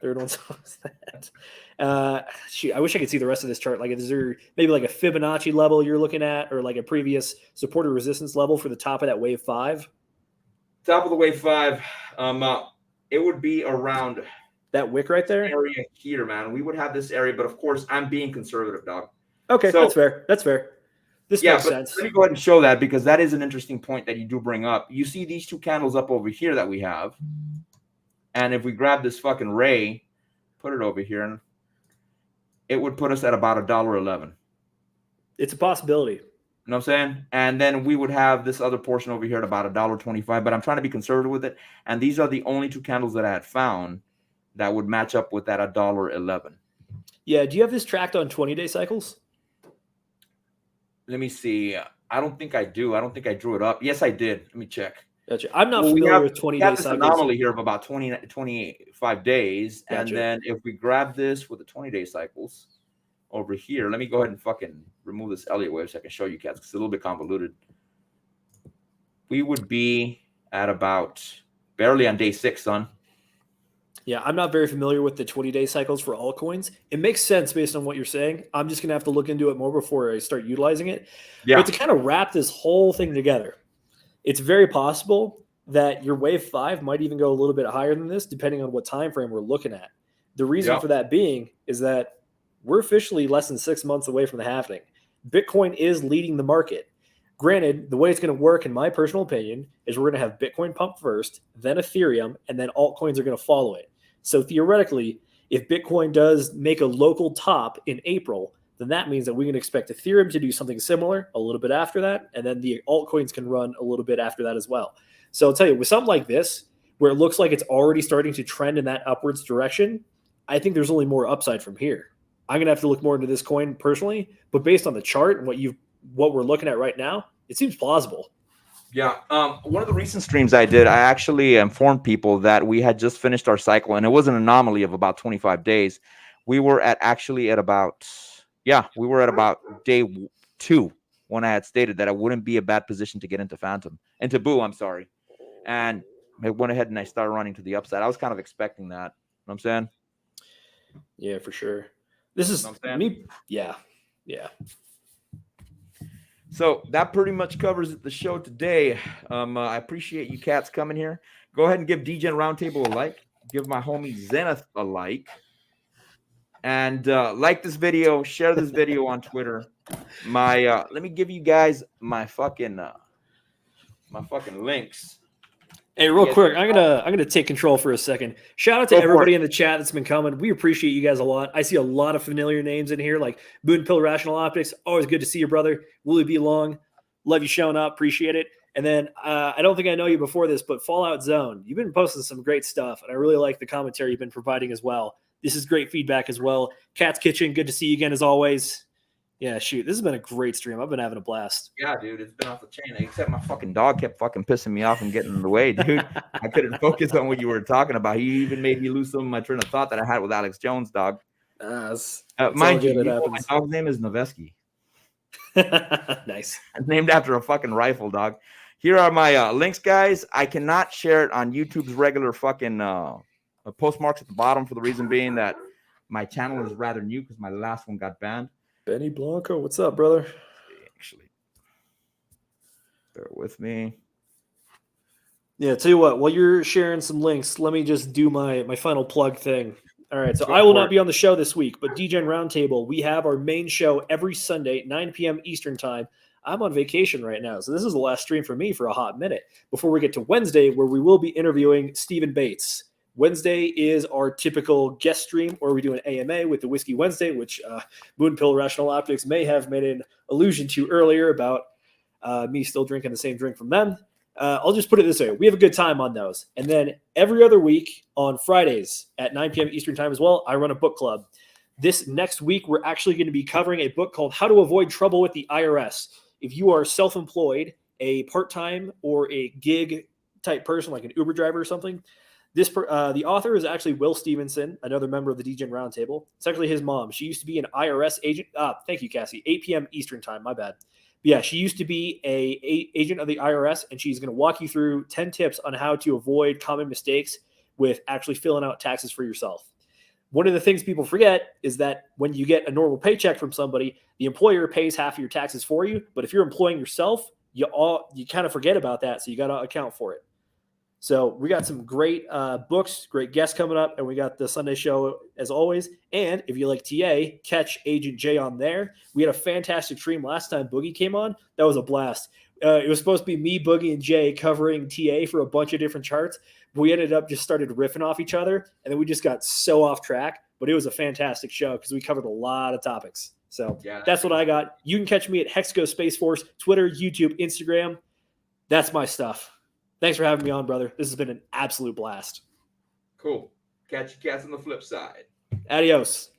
Third one says that. Shoot, I wish I could see the rest of this chart. Like, is there maybe like a Fibonacci level you're looking at, or like a previous support or resistance level for the top of that wave 5? Top of the wave 5, it would be around that wick right there. Area here, man. We would have this area, but of course, I'm being conservative, dog. Okay, so, that's fair. This makes sense. Let me go ahead and show that because that is an interesting point that you do bring up. You see these two candles up over here that we have. And if we grab this fucking ray, put it over here, and it would put us at about $1.11. It's a possibility. You know what I'm saying? And then we would have this other portion over here at about $1.25, but I'm trying to be conservative with it. And these are the only two candles that I had found that would match up with that $1.11. Yeah. Do you have this tracked on 20-day cycles? Let me see. I don't think I do. I don't think I drew it up. Yes, I did. Let me check. Gotcha. I'm not familiar with 20-day cycles. We have this anomaly here of about 25 days. Gotcha. And then if we grab this with the 20-day cycles over here, let me go ahead and fucking remove this Elliott wave so I can show you cats. It's a little bit convoluted. We would be at about barely on day 6, son. Yeah, I'm not very familiar with the 20-day cycles for altcoins. It makes sense based on what you're saying. I'm just going to have to look into it more before I start utilizing it. Yeah. But to kind of wrap this whole thing together, it's very possible that your wave 5 might even go a little bit higher than this, depending on what time frame we're looking at. The reason for that being is that we're officially less than 6 months away from the halving. Bitcoin is leading the market. Granted, the way it's going to work, in my personal opinion, is we're going to have Bitcoin pump first, then Ethereum, and then altcoins are going to follow it. So theoretically, if Bitcoin does make a local top in April, then that means that we can expect Ethereum to do something similar a little bit after that, and then the altcoins can run a little bit after that as well. So I'll tell you, with something like this, where it looks like it's already starting to trend in that upwards direction, I think there's only more upside from here. I'm going to have to look more into this coin personally, but based on the chart and what we're looking at right now, it seems plausible. Yeah. One of the recent streams I did, I actually informed people that we had just finished our cycle, and it was an anomaly of about 25 days. We were at about day 2 when I had stated that I wouldn't be a bad position to get into Boo, I'm sorry. And I went ahead and I started running to the upside. I was kind of expecting that. You know what I'm saying? Yeah, for sure. This is me. Yeah. Yeah. So that pretty much covers the show today. I appreciate you cats coming here. Go ahead and give DGen Roundtable a like. Give my homie Zenith a like. And like this video, share this video on Twitter. Let me give you guys my fucking links. Hey, real quick, I'm gonna take control for a second. Shout out to everybody in the chat that's been coming. We appreciate you guys a lot. I see a lot of familiar names in here, like Boon Pill Rational Optics. Always good to see you, brother. Will you be long? Love you showing up. Appreciate it. And then I don't think I know you before this, but Fallout Zone. You've been posting some great stuff, and I really like the commentary you've been providing as well. This is great feedback as well. Cat's Kitchen, good to see you again as always. Yeah, shoot, this has been a great stream. I've been having a blast. Yeah, dude, it's been off the chain. Except my fucking dog kept fucking pissing me off and getting in the way, dude. I couldn't focus on what you were talking about. He even made me lose some of my train of thought that I had with Alex Jones, dog. Mind you, my dog's name is Noveski. Nice. It's named after a fucking rifle, dog. Here are my links, guys. I cannot share it on YouTube's regular fucking postmarks at the bottom for the reason being that my channel is rather new because my last one got banned. Benny Blanco, what's up, brother? Actually, bear with me. Yeah, tell you what, while you're sharing some links, let me just do my final plug thing. All right, so I will not be on the show this week, but DGen Roundtable, we have our main show every Sunday, 9 p.m. Eastern Time. I'm on vacation right now, so this is the last stream for me for a hot minute before we get to Wednesday, where we will be interviewing Stephen Bates. Wednesday is our typical guest stream, or we do an AMA with the Whiskey Wednesday, which Moon Pill Rational Optics may have made an allusion to earlier about me still drinking the same drink from them. I'll just put it this way. We have a good time on those. And then every other week on Fridays at 9 p.m. Eastern Time as well, I run a book club. This next week, we're actually going to be covering a book called How to Avoid Trouble with the IRS. If you are self-employed, a part-time or a gig type person, like an Uber driver or something, the author is actually Will Stevenson, another member of the DGen Roundtable. It's actually his mom. She used to be an IRS agent. Thank you, Cassie. 8 p.m. Eastern Time. My bad. But yeah, she used to be a agent of the IRS, and she's going to walk you through 10 tips on how to avoid common mistakes with actually filling out taxes for yourself. One of the things people forget is that when you get a normal paycheck from somebody, the employer pays half of your taxes for you. But if you're employing yourself, you kind of forget about that, so you got to account for it. So we got some great books, great guests coming up, and we got the Sunday show as always. And if you like TA, catch Agent J on there. We had a fantastic stream last time Boogie came on. That was a blast. It was supposed to be me, Boogie, and Jay covering TA for a bunch of different charts. But we ended up just started riffing off each other, and then we just got so off track. But it was a fantastic show because we covered a lot of topics. So yeah, that's what I got. You can catch me at HEXCO Space Force, Twitter, YouTube, Instagram. That's my stuff. Thanks for having me on, brother. This has been an absolute blast. Cool. Catch you cats on the flip side. Adios.